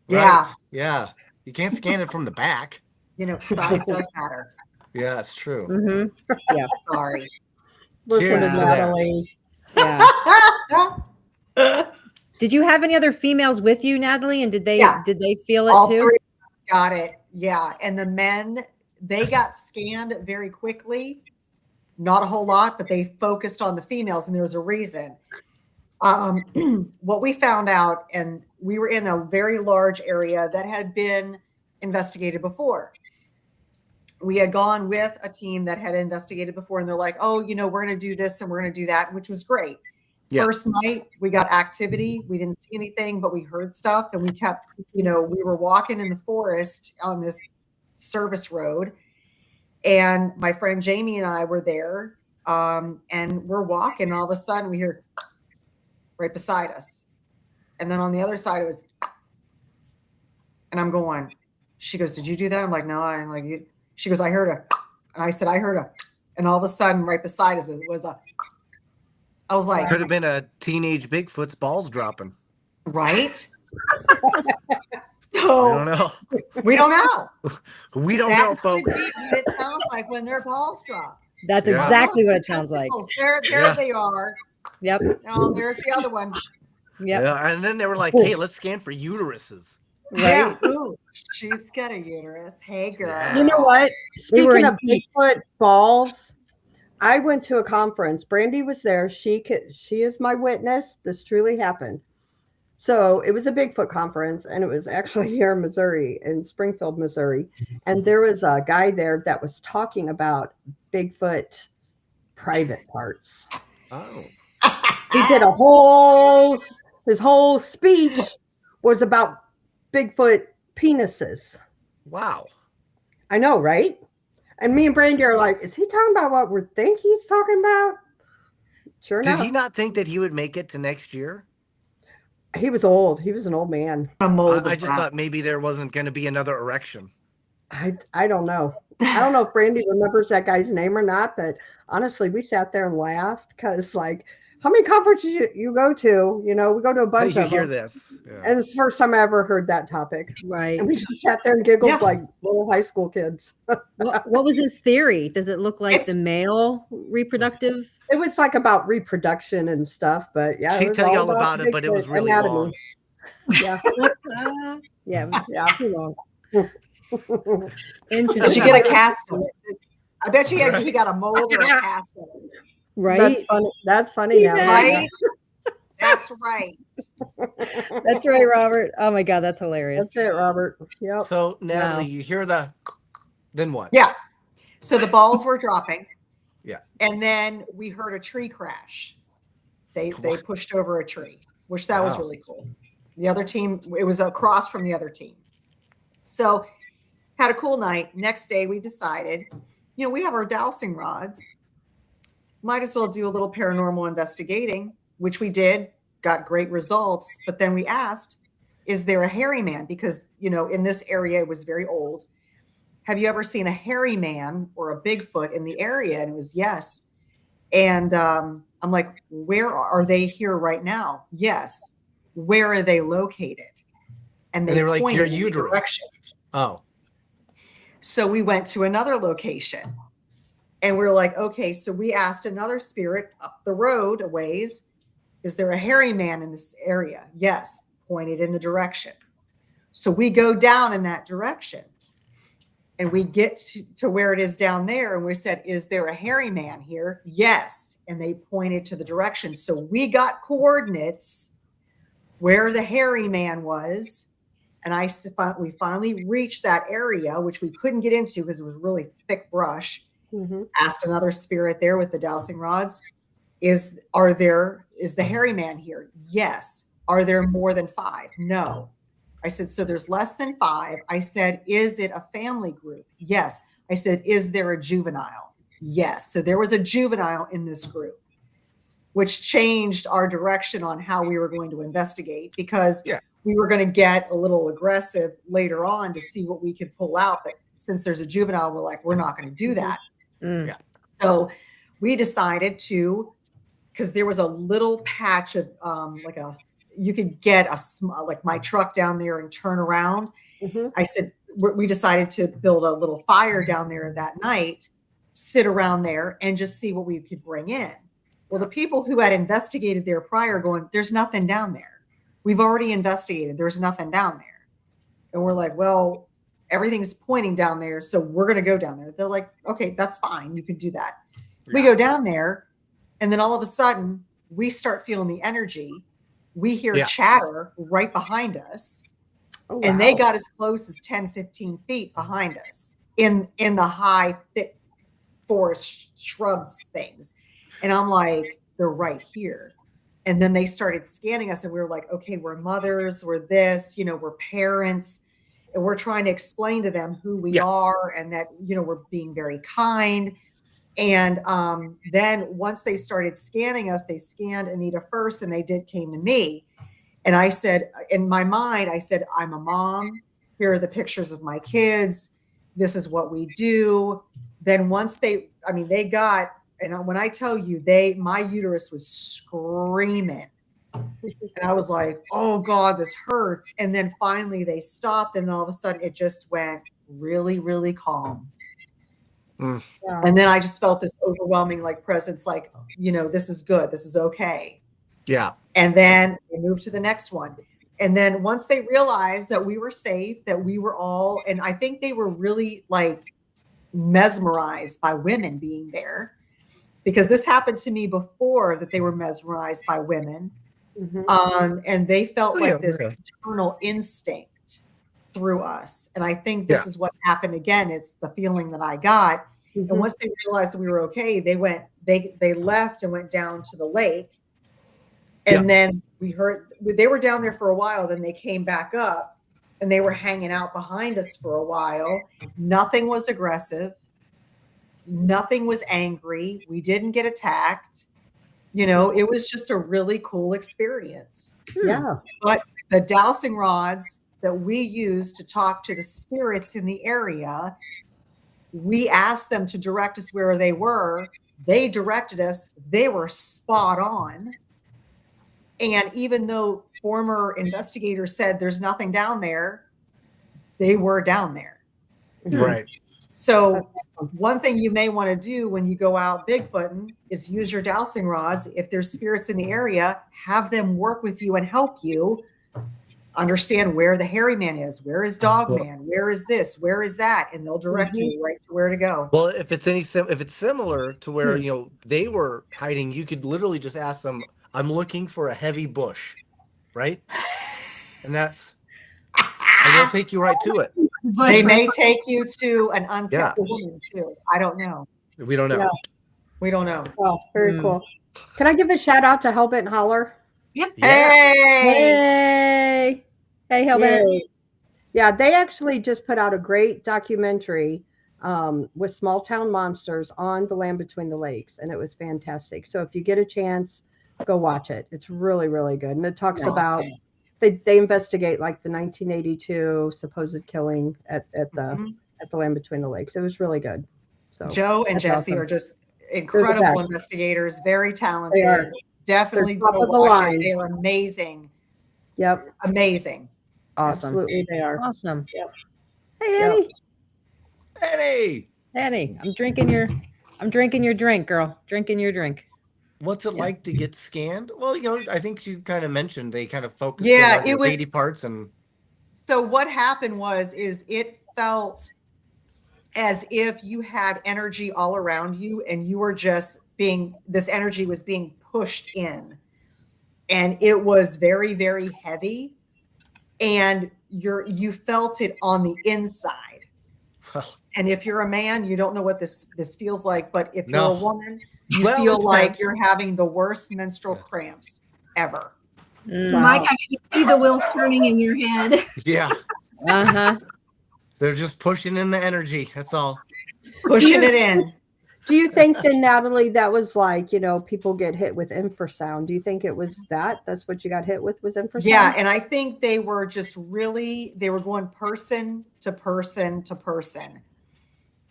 Yeah. Right. Yeah. You can't scan it from the back. Size does matter. Yeah, it's true. Mm-hmm. Yeah. Sorry. Listen Cheers to to that. Natalie. Yeah. Did you have any other females with you, Natalie? And did they feel it All too? three got it. Yeah. And the men, they got scanned very quickly. Not a whole lot, but they focused on the females, and there was a reason. What we found out, and we were in a very large area that had been investigated before. We had gone with a team that had investigated before, and they're like, oh, we're going to do this and we're going to do that, which was great. Yeah. First night, we got activity. We didn't see anything, but we heard stuff, and we kept, we were walking in the forest on this service road, and my friend Jamie and I were there, and we're walking, and all of a sudden we hear right beside us. And then on the other side, it was, and I'm going, she goes, did you do that? I'm like, no, I'm like, she goes, I heard a, and I said, I heard a, and all of a sudden right beside us, it was a, I was like, could have been a teenage Bigfoot's balls dropping. Right. So I don't know. We don't know. We don't know, folks. It sounds like when their balls drop. That's exactly what it sounds like. There they are. Yep. Oh, there's the other one. Yep. Yeah. And then they were like, hey, let's scan for uteruses. Right. Yeah. Ooh, she's got a uterus. Hey, girl. Yeah. You know what? We were Speaking of in Bigfoot balls, I went to a conference. Brandi was there. She is my witness. This truly happened. So it was a Bigfoot conference, and it was actually here in Missouri, in Springfield, Missouri. And there was a guy there that was talking about Bigfoot private parts. Oh. He did his whole speech was about Bigfoot penises. Wow. I know, right? And me and Brandi are like, is he talking about what we think he's talking about? Sure enough. Did he not think that he would make it to next year? He was old. He was an old man. I just thought maybe there wasn't going to be another erection. I don't know. I don't know if Brandi remembers that guy's name or not, but honestly, we sat there and laughed because, like, how many conferences you go to? We go to a bunch of hear them. this. Yeah. And it's the first time I ever heard that topic. Right. And we just sat there and giggled like little high school kids. What was his theory? Does it look like the male reproductive? It was like about reproduction and stuff, but yeah. She'd tell you all about it, but it was really long. Yeah. Yeah, it was too long. Interesting. Did you get a cast on it? I bet you he got a mold or a cast on it. Right. That's funny now. Right? That's right. That's right, Robert. Oh my God, that's hilarious. That's it, Robert. Yep. So Natalie, you hear then what? Yeah. So the balls were dropping. Yeah. And then we heard a tree crash. They pushed over a tree, which that was really cool. The other team, it was across from the other team. So had a cool night. Next day we decided, we have our dowsing rods. Might as well do a little paranormal investigating, which we did, got great results. But then we asked, is there a hairy man? Because, in this area, it was very old. Have you ever seen a hairy man or a Bigfoot in the area? And it was yes. And I'm like, where are they here right now? Yes. Where are they located? And they were like, your uterus. Oh. So we went to another location. And we were like, okay, so we asked another spirit up the road a ways, is there a hairy man in this area? Yes, pointed in the direction. So we go down in that direction and we get to where it is down there. And we said, is there a hairy man here? Yes. And they pointed to the direction. So we got coordinates where the hairy man was. And we finally reached that area, which we couldn't get into because it was really thick brush. Mm-hmm. Asked another spirit there with the dowsing rods, is the hairy man here? Yes. Are there more than 5? No. I said, so there's less than 5. I said, is it a family group? Yes. I said, is there a juvenile? Yes. So there was a juvenile in this group, which changed our direction on how we were going to investigate because we were going to get a little aggressive later on to see what we could pull out. But since there's a juvenile, we're like, we're not going to do that. Mm. Yeah. So we decided to, because there was a little patch of get like my truck down there and turn around. Mhm. I said, we decided to build a little fire down there that night, sit around there and just see what we could bring in. Well, the people who had investigated there prior going, there's nothing down there. We've already investigated. There's nothing down there. And we're like, well, everything's pointing down there. So we're going to go down there. They're like, okay, that's fine. You can do that. Yeah. We go down there. And then all of a sudden we start feeling the energy. We hear chatter right behind us. Oh, wow. And they got as close as 10, 15 feet behind us in the high, thick forest shrubs things. And I'm like, they're right here. And then they started scanning us and we were like, okay, we're mothers, we're this, we're parents. And we're trying to explain to them who we are and that, we're being very kind. And then once they started scanning us, they scanned Anita first and they came to me. And I said, in my mind, I said, I'm a mom. Here are the pictures of my kids. This is what we do. Then once they got, and when I tell you, my uterus was screaming. And I was like, oh God, this hurts. And then finally they stopped and all of a sudden it just went really, really calm. Mm. Yeah. And then I just felt this overwhelming presence, this is good. This is okay. Yeah. And then they moved to the next one. And then once they realized that we were safe, that we were all, and I think they were really mesmerized by women being there, because this happened to me before, that they were mesmerized by women. Mm-hmm. And they felt this internal instinct through us. And I think this is what happened again. It's the feeling that I got. Mm-hmm. And once they realized that we were okay, they left and went down to the lake. And then we heard, they were down there for a while. Then they came back up and they were hanging out behind us for a while. Nothing was aggressive. Nothing was angry. We didn't get attacked. It was just a really cool experience. Yeah. But the dowsing rods that we used to talk to the spirits in the area, we asked them to direct us where they were. They directed us. They were spot on. And even though former investigators said there's nothing down there, they were down there. Right. So one thing you may want to do when you go out Bigfooting is use your dowsing rods. If there's spirits in the area, have them work with you and help you understand where the hairy man is, where is dog man, where is this, where is that, and they'll direct you right to where to go. Well, if it's similar to where they were hiding, you could literally just ask them, I'm looking for a heavy bush, right? And and they'll take you right to it. They may take you to an unkept woman too. I don't know. We don't know. Yeah. We don't know. Oh, very cool. Can I give a shout out to Hellbent and Holler? Yep. Hey, Hellbent. Yeah, they actually just put out a great documentary with small town monsters on the land between the lakes, and it was fantastic. So if you get a chance, go watch it. It's really, really good. And it talks about they investigate the 1982 supposed killing at the land between the lakes. It was really good. So Joe and Jesse are just incredible investigators, very talented. They are. Definitely top of the line. They are amazing. Yep. Amazing. Awesome. Absolutely, they are. Awesome. Yep. Hey, Annie. Yep. Annie, I'm drinking your drink, girl. Drinking your drink. What's it like to get scanned? Well, I think you kind of mentioned they kind of focused on it was 80 parts. And so what happened is it felt as if you had energy all around you and you were just this energy was being pushed in, and it was very, very heavy, and you felt it on the inside. And if you're a man, you don't know what this feels like, but if you're a woman, you feel like you're having the worst menstrual cramps ever. Wow. Mike, I can see the wheels turning in your head. Yeah. Uh-huh. They're just pushing in the energy. That's all. Pushing it in. Do you think then, Natalie, that was people get hit with infrasound? Do you think it was that's what you got hit with, was infrasound? Yeah. And I think they were just they were going person to person to person.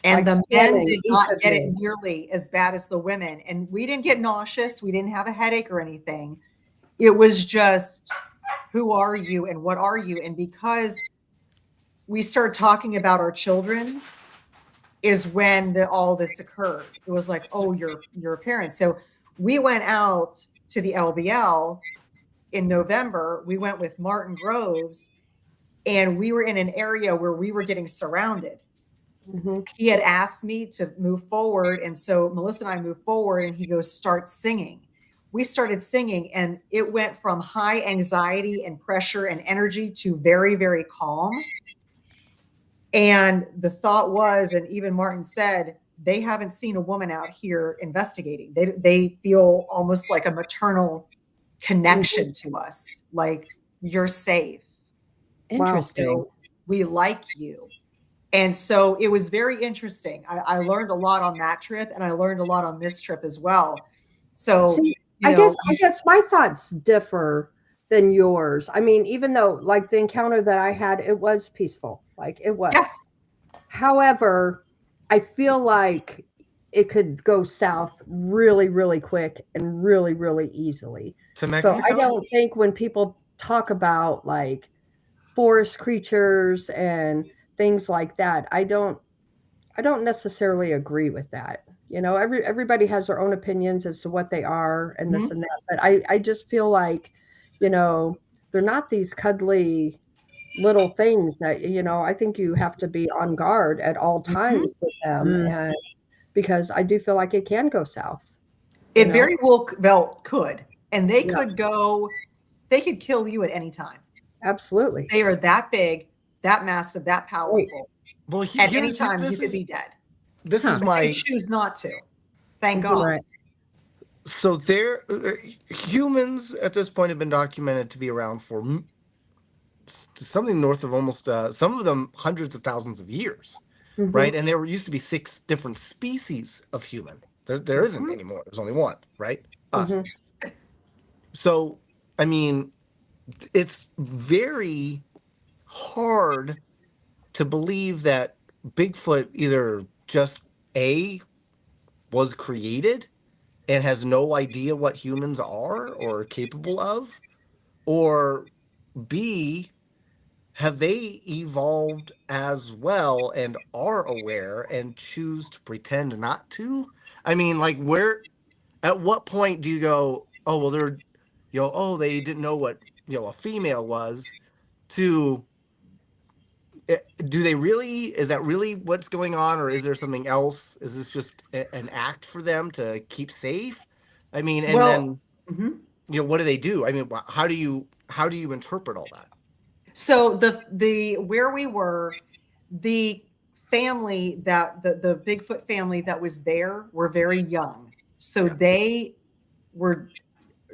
And the men did not get it nearly as bad as the women. And we didn't get nauseous. We didn't have a headache or anything. It was just who are you and what are you? And because we started talking about our children is when all this occurred. It was like, oh, you're a parent. So we went out to the LBL in November. We went with Martin Groves, and we were in an area where we were getting surrounded. Mm-hmm. He had asked me to move forward. And so Melissa and I moved forward, and he goes, start singing. We started singing, and it went from high anxiety and pressure and energy to very, very calm. And the thought was, and even Martin said, they haven't seen a woman out here investigating. They feel almost like a maternal connection to us. Like, you're safe. Interesting. Wow. So we like you. And so it was very interesting. I learned a lot on that trip, and I learned a lot on this trip as well. So I guess my thoughts differ than yours. I mean, even though like the encounter that I had, it was peaceful. Like it was. Yeah. However, I feel like it could go south really, really quick and really, really easily. So I don't think when people talk about like forest creatures and things like that, I don't necessarily agree with that. You know, everybody has their own opinions as to what they are and this and that. But I just feel like, you know, they're not these cuddly little things that, you know, I think you have to be on guard at all times with them. And because I do feel like it can go south. It very well could. And they could go, they could kill you at any time. Absolutely. They are that big, that massive, that powerful. Well, at any time you could be dead. This is my. They choose not to. Thank God. Right. So humans at this point have been documented to be around for something north of almost some of them hundreds of thousands of years, right? And there used to be 6 different species of human. There isn't anymore. There's only one, right? Us. So, I mean, it's very hard to believe that Bigfoot either just was created and has no idea what humans are or capable of, or B, have they evolved as well and are aware and choose to pretend not to? I mean, like, at what point do you go, oh, well, they're, you know, oh, they didn't know what, you know, a female was, to, do they really, is that really what's going on, or is there something else? Is this just an act for them to keep safe? I mean, and then, you know, what do they do? I mean, how do you interpret all that? So the where we were, the family that the Bigfoot family that was there were very young. So they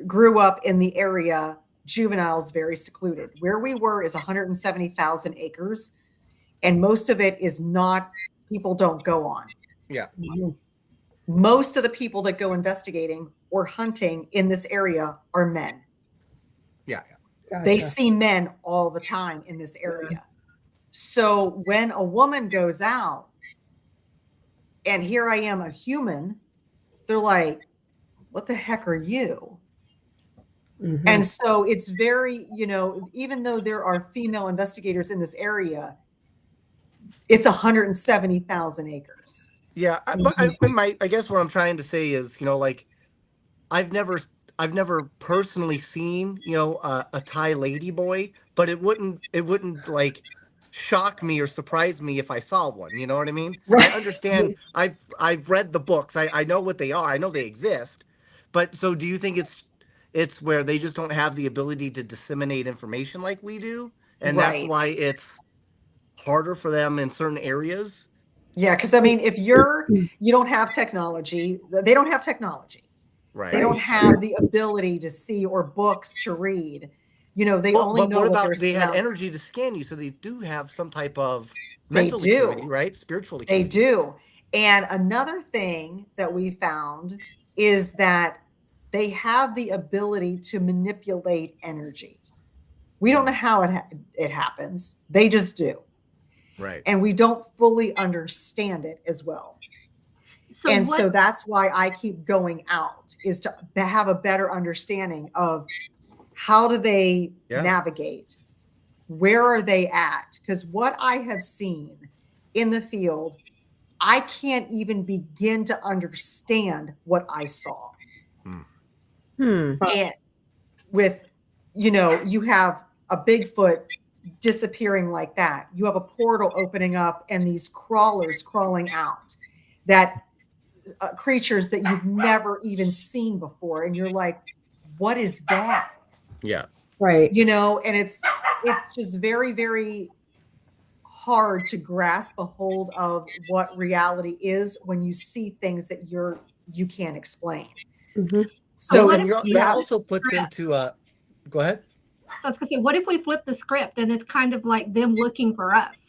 grew up in the area, juveniles, very secluded. Where we were is 170,000 acres, and most of it is not, people don't go on. Yeah. Most of the people that go investigating or hunting in this area are men. Yeah. Gotcha. They see men all the time in this area. So when a woman goes out and here I am, a human, they're like, what the heck are you? And so it's very, you know, even though there are female investigators in this area, it's 170,000 acres. Yeah. But I guess what I'm trying to say is, you know, like, I've never personally seen, you know, a Thai lady boy, but it wouldn't like shock me or surprise me if I saw one. You know what I mean? Right. I understand. I've read the books. I know what they are. I know they exist. But so do you think it's where they just don't have the ability to disseminate information like we do, and that's why it's harder for them in certain areas? Yeah, because I mean, if you don't have technology, they don't have technology. Right. They don't have the ability to see or books to read. You know, they only know what they're they had energy to scan you, so they do have some type of mental acuity, right? Spiritual acuity. They do. And another thing that we found is that they have the ability to manipulate energy. We don't know how it happens. They just do. Right. And we don't fully understand it as well. So that's why I keep going out, is to have a better understanding of How do they navigate? Where are they at? Because what I have seen in the field, I can't even begin to understand what I saw. And with, you have a Bigfoot disappearing like that. You have a portal opening up and these crawlers crawling out, that creatures that you've never even seen before. And you're like, what is that? Yeah. Right. And it's just very, very hard to grasp a hold of what reality is when you see things that you can't explain. So that also puts into go ahead. So I was gonna say, what if we flip the script and it's kind of like them looking for us?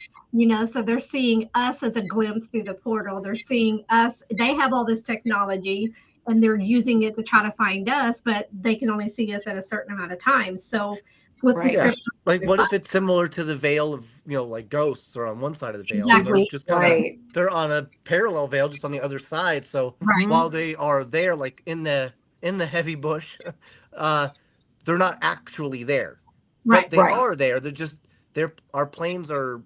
So they're seeing us as a glimpse through the portal. They're seeing us. They have all this technology and they're using it to try to find us, but they can only see us at a certain amount of time. So flip the script. Like, what if it's similar to the veil of, like ghosts are on one side of the veil? Exactly. They're just they're on a parallel veil, just on the other side. So while they are there, like in the heavy bush, they're not actually there. But they are there. They're just our planes are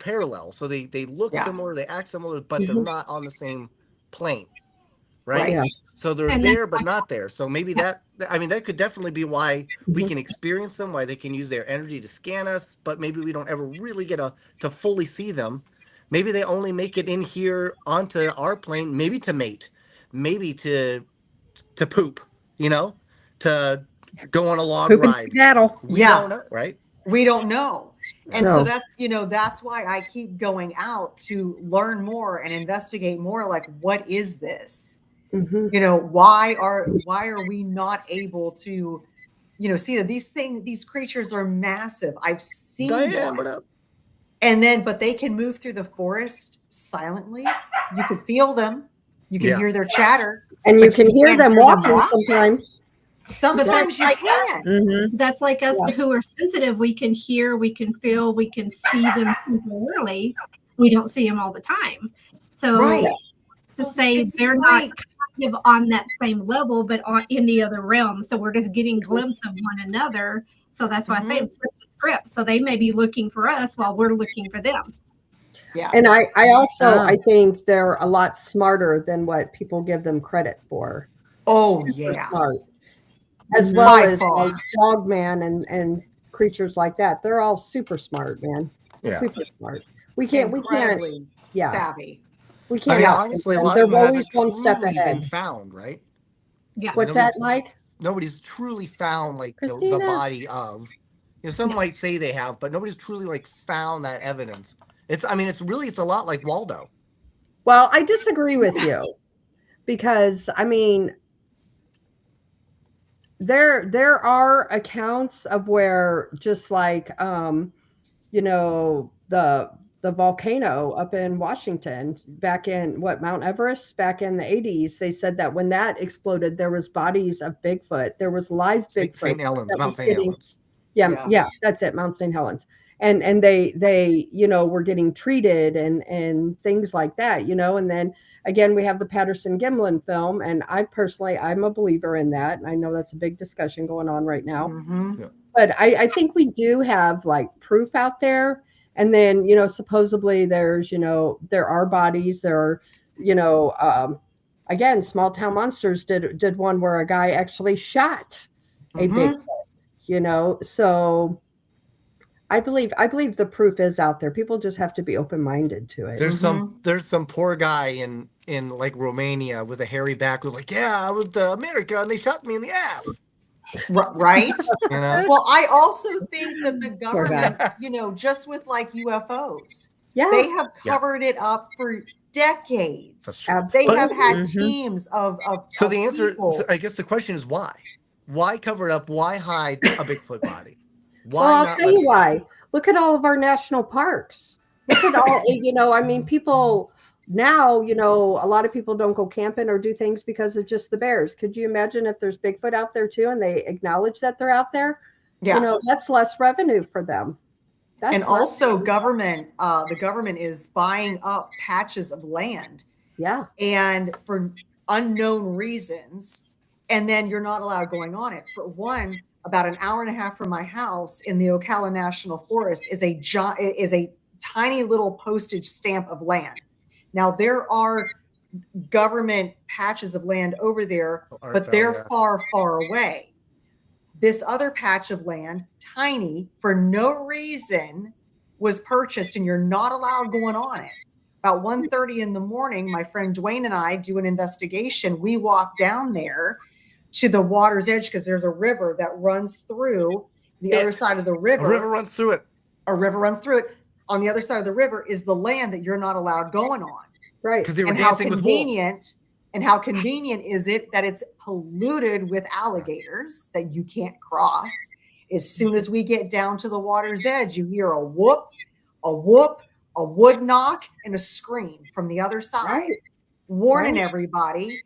parallel. So they look similar, they act similar, but they're not on the same plane. Right? Yeah. So they're there but not there. So maybe that could definitely be why we can experience them, why they can use their energy to scan us, but maybe we don't ever really get to fully see them. Maybe they only make it in here onto our plane, maybe to mate, maybe to poop, to go on a log ride. We don't know, right? We don't know. And so that's why I keep going out to learn more and investigate more. Like, what is this? Why are we not able to, see that these creatures are massive. I've seen them. What up? But they can move through the forest silently. You can feel them. You can hear their chatter. And you can hear them walking sometimes. Sometimes you can. That's like us who are sensitive. We can hear, we can feel, we can see them temporarily. We don't see them all the time. So to say they're not kind of on that same level, but in the other realm. So we're just getting glimpses of one another. So that's why I say flip the script. So they may be looking for us while we're looking for them. Yeah. And I also I think they're a lot smarter than what people give them credit for. Oh, Super smart. As well as like Dogman and creatures like that. They're all super smart, man. Yeah. Super smart. We can't savvy. We can't honestly, a lot they're of them always one step been ahead. found, right? Yeah. What's that, Mike? Nobody's truly found like the body of. Some might say they have, but nobody's truly like found that evidence. It's a lot like Waldo. Well, I disagree with you because there are accounts of where just like the volcano up in Washington back in Mount Everest back in the 80s, they said that when that exploded there was bodies of Bigfoot. There was live Bigfoot. St. Helens, Mount St. Helens. Yeah, that's it, Mount St. Helens. And they were getting treated and things like that, and then again we have the Patterson-Gimlin film, and I'm a believer in that, and I know that's a big discussion going on right now. But I think we do have like proof out there, and then supposedly there's there are bodies, there are again, Small Town Monsters did one where a guy actually shot a Bigfoot, so I believe the proof is out there. People just have to be open-minded to it. There's some poor guy in like Romania with a hairy back who's like, I was to America and they shot me in the ass. Right? Well, I also think that the government, just with like UFOs, they have covered it up for decades. They have had teams of So the answer, people. I guess the question is why? Why cover it up? Why hide a Bigfoot body? Why well, I'll tell you why. Look at all of our national parks. Look at all, people now, a lot of people don't go camping or do things because of just the bears. Could you imagine if there's Bigfoot out there too and they acknowledge that they're out there? Yeah. That's less revenue for them. And also the government is buying up patches of land. Yeah. And for unknown reasons, And then you're not allowed going on it. For one, about an hour and a half from my house in the Ocala National Forest is a tiny little postage stamp of land. Now there are government patches of land over there, but they're far, far away. This other patch of land, tiny, for no reason, was purchased, and you're not allowed going on it. About 1:30 in the morning, my friend Dwayne and I do an investigation. We walk down there to the water's edge because there's a river that runs through the other side of the river. A river runs through it. A river runs through it. On the other side of the river is the land that you're not allowed going on. Right. Because they were And how dancing with wolves. convenient is it that it's polluted with alligators that you can't cross. As soon as we get down to the water's edge, you hear a whoop, a whoop, a wood knock, and a scream from the other side, warning everybody,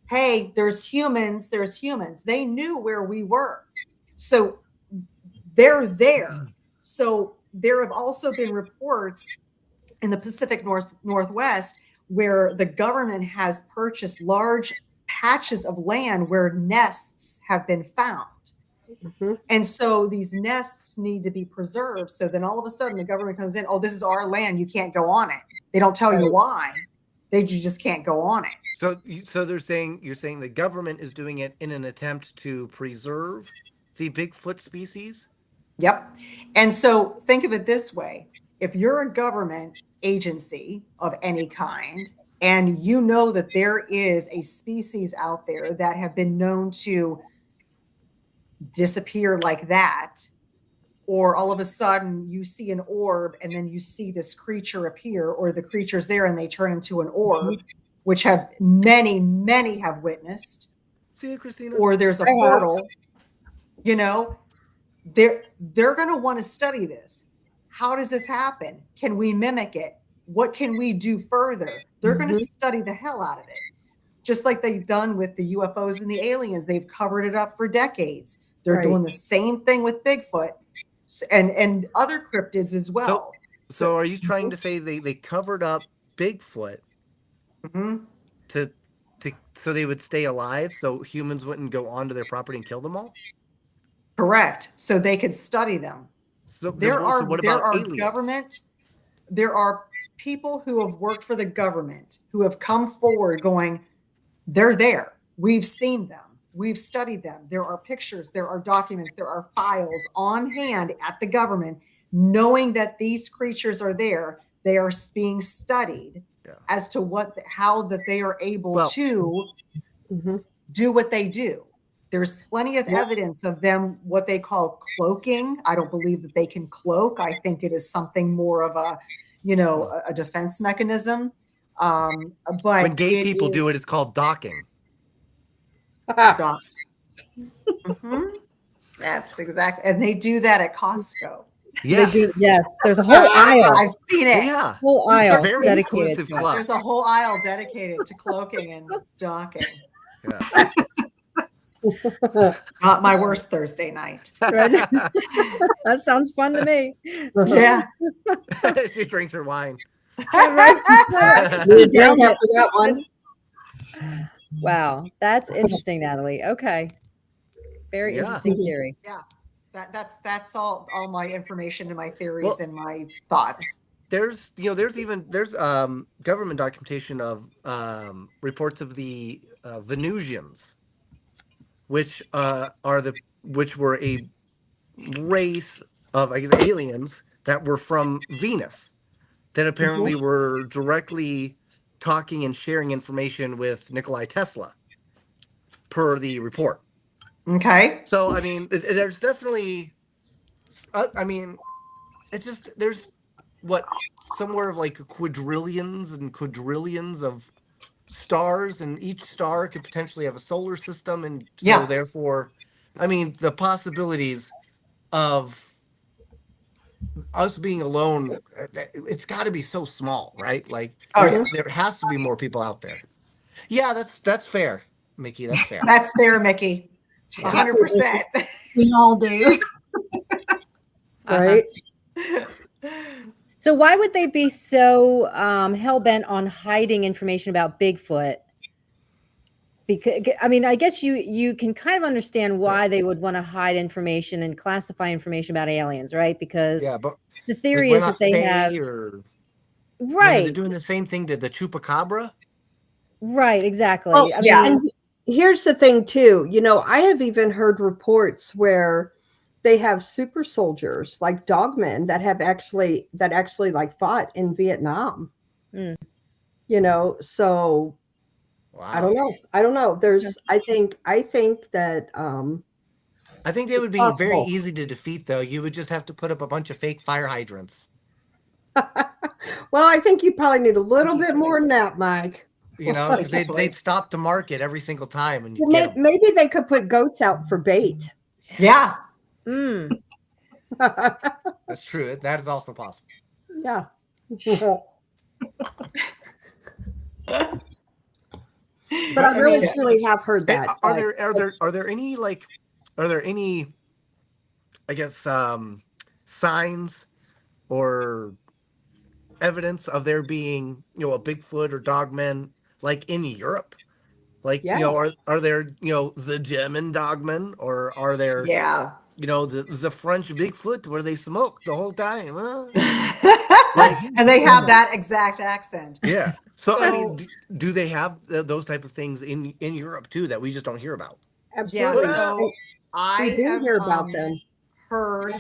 hey, there's humans. They knew where we were. So they're there. So there have also been reports in the Pacific Northwest where the government has purchased large patches of land where nests have been found. Mm-hmm. And so these nests need to be preserved. So then all of a sudden the government comes in, oh, this is our land. You can't go on it. They don't tell you why. You just can't go on it. So you're saying the government is doing it in an attempt to preserve the Bigfoot species? Yep. And so think of it this way. If you're a government agency of any kind, and you know that there is a species out there that have been known to disappear like that, or all of a sudden you see an orb and then you see this creature appear, or the creature's there and they turn into an orb, which have many have witnessed. See it, Christina? Or there's a portal, they're going to want to study this. How does this happen? Can we mimic it? What can we do further? They're going to study the hell out of it. Just like they've done with the UFOs and the aliens. They've covered it up for decades. They're doing the same thing with Bigfoot and other cryptids as well. So are you trying to say they covered up Bigfoot so they would stay alive, so humans wouldn't go onto their property and kill them all? Correct. So they could study them. So there are people who have worked for the government who have come forward going, they're there. We've seen them. We've studied them. There are pictures, there are documents, there are files on hand at the government, knowing that these creatures are there. They are being studied as to how that they are able to do what they do. There's plenty of evidence of them, what they call cloaking. I don't believe that they can cloak. I think it is something more of a defense mechanism. But when gay people do it, it's called docking. That's exactly, and they do that at Costco. Yeah. Yes, there's a whole aisle. I've seen it. Yeah, whole aisle it's a very dedicated. exclusive club. There's a whole aisle dedicated to cloaking and docking. Yeah. Not my worst Thursday night. That sounds fun to me. Yeah. She drinks her wine. You drink after that one. Wow, that's interesting, Natalie. Okay, very interesting theory. Yeah, that's all my information and my theories and my thoughts. There's government documentation of reports of the Venusians, which were a race of, I guess, aliens that were from Venus that apparently were directly talking and sharing information with Nikola Tesla, per the report. Okay. So, I mean, there's definitely, there's somewhere of like quadrillions and quadrillions of stars, and each star could potentially have a solar system, and so therefore, I mean, the possibilities of us being alone, it's got to be so small, right? Like, there has to be more people out there. Yeah, that's fair, Mickey. That's fair. That's fair, Mickey. 100%. We all do. Right. So why would they be so hell-bent on hiding information about Bigfoot? because I mean, I guess you can kind of understand why they would want to hide information and classify information about aliens, right? Because but the theory we're is that not they Fae have or remember they're right, doing the same thing to the chupacabra. right, exactly. Well, I yeah. mean, and here's the thing too. I have even heard reports where they have super soldiers like dogmen that actually like fought in Vietnam. Mm. So Wow. I don't know. I think that I think they would be very possible. easy to defeat, though. You would just have to put up a bunch of fake fire hydrants. Well, I think you probably need a little bit more than that, Mike. Because they'd stop the market every single time and you Well, get them. maybe they could put goats out for bait. Yeah. mm. That's true. That is also possible. Yeah. But I really truly have heard that. Are there any I guess signs or evidence of there being a Bigfoot or dogmen like in Europe? Like are there the German dogmen, or are there the French Bigfoot where they smoke the whole time? And they have that exact accent. Yeah. So I mean, do they have those type of things in Europe too that we just don't hear about? Absolutely. Yeah, so I have hear about them. Heard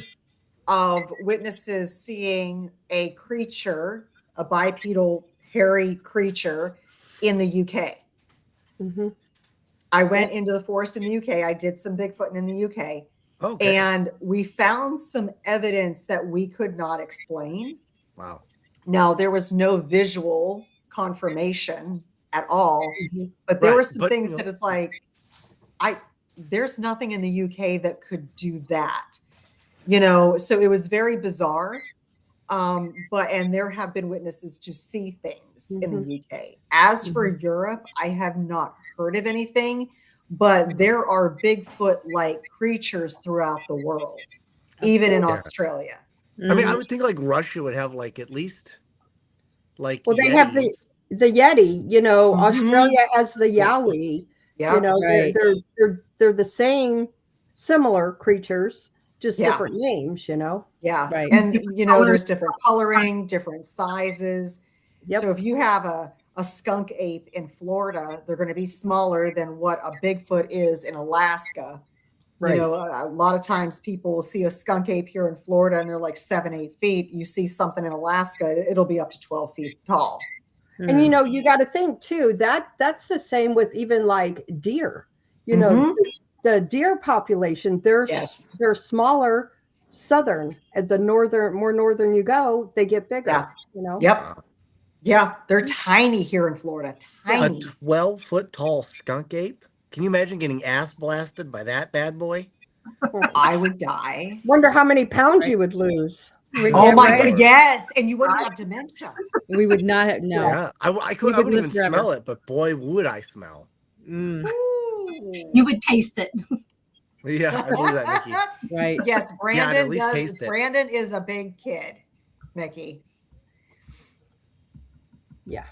of witnesses seeing a creature, a bipedal hairy creature in the UK. Mm-hmm. I went into the forest in the UK. I did some Bigfooting in the UK. Okay. And we found some evidence that we could not explain. Wow. Now, there was no visual confirmation at all, but there were some things that it's like, there's nothing in the UK that could do that, so it was very bizarre. And there have been witnesses to see things in the UK. As for Europe, I have not heard of anything, but there are Bigfoot-like creatures throughout the world, even in Australia. I mean, I would think like Russia would have like at least like they Yetis. have the Yeti, Australia has the Yowie. Right. They're the same similar creatures, just different names, Yeah. Right. And there's different coloring, different sizes. Yep. So if you have a skunk ape in Florida, they're going to be smaller than what a Bigfoot is in Alaska. Right. A lot of times people will see a skunk ape here in Florida and they're like 7-8 feet. You see something in Alaska, it'll be up to 12 feet tall. And you got to think too, that's the same with even like deer. The deer population, they're smaller southern. At the more northern you go, they get bigger. Yep. Yeah, they're tiny here in Florida. Tiny. A 12-foot tall skunk ape? Can you imagine getting ass blasted by that bad boy? I would die. Wonder how many pounds you would lose. Oh my God! Yes, and you wouldn't have dementia. We would not have Yeah, I wouldn't even smell it, but boy, would I smell. You would taste it. Yeah, I believe that, Mickey. Right. Yes, Brandon at least taste it. Brandon is a big kid, Mickey. Yes.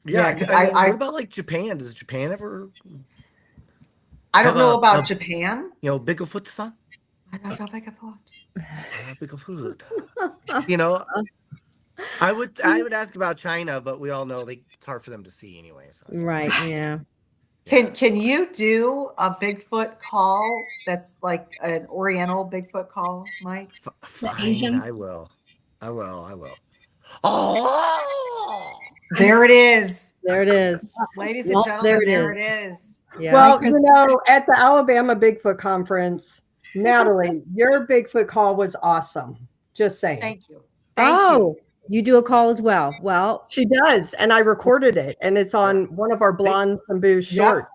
Yeah, because what about like Japan? Does Japan ever? I don't know about Japan. Bigfoot-san? I don't know Bigfoot. Bigfoot. I would ask about China, but we all know it's hard for them to see anyway. So Right. Yeah. Can you do a Bigfoot call that's like an Oriental Bigfoot call, Mike? Fine, I will. Oh, there it is. There it is. Ladies and gentlemen, there it is. Yeah. Well, at the Alabama Bigfoot conference, Natalie, your Bigfoot call was awesome. Just saying. Thank you. You do a call as well. Well, she does, and I recorded it, and it's on one of our Blonde Bamboo shorts.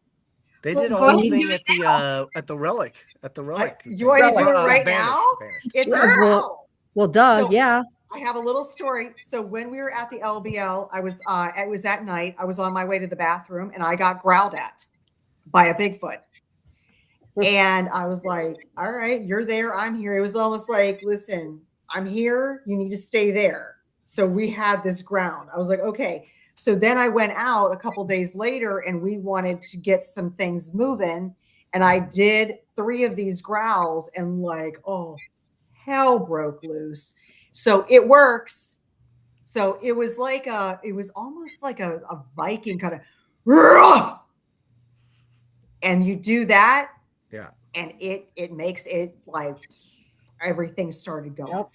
They did a whole thing at the relic. You want to do it right now? It's well, duh. So, yeah. I have a little story. So when we were at the LBL, it was at night. I was on my way to the bathroom, and I got growled at by a Bigfoot. And I was like, all right, you're there. I'm here. It was almost like, listen, I'm here. You need to stay there. So we had this ground. I was like, okay. So then I went out a couple days later and we wanted to get some things moving. And I did 3 of these growls and like, oh, hell broke loose. So it works. So it was almost like a Viking kind of, and you do that. Yeah. And it makes it like everything started going. Yep.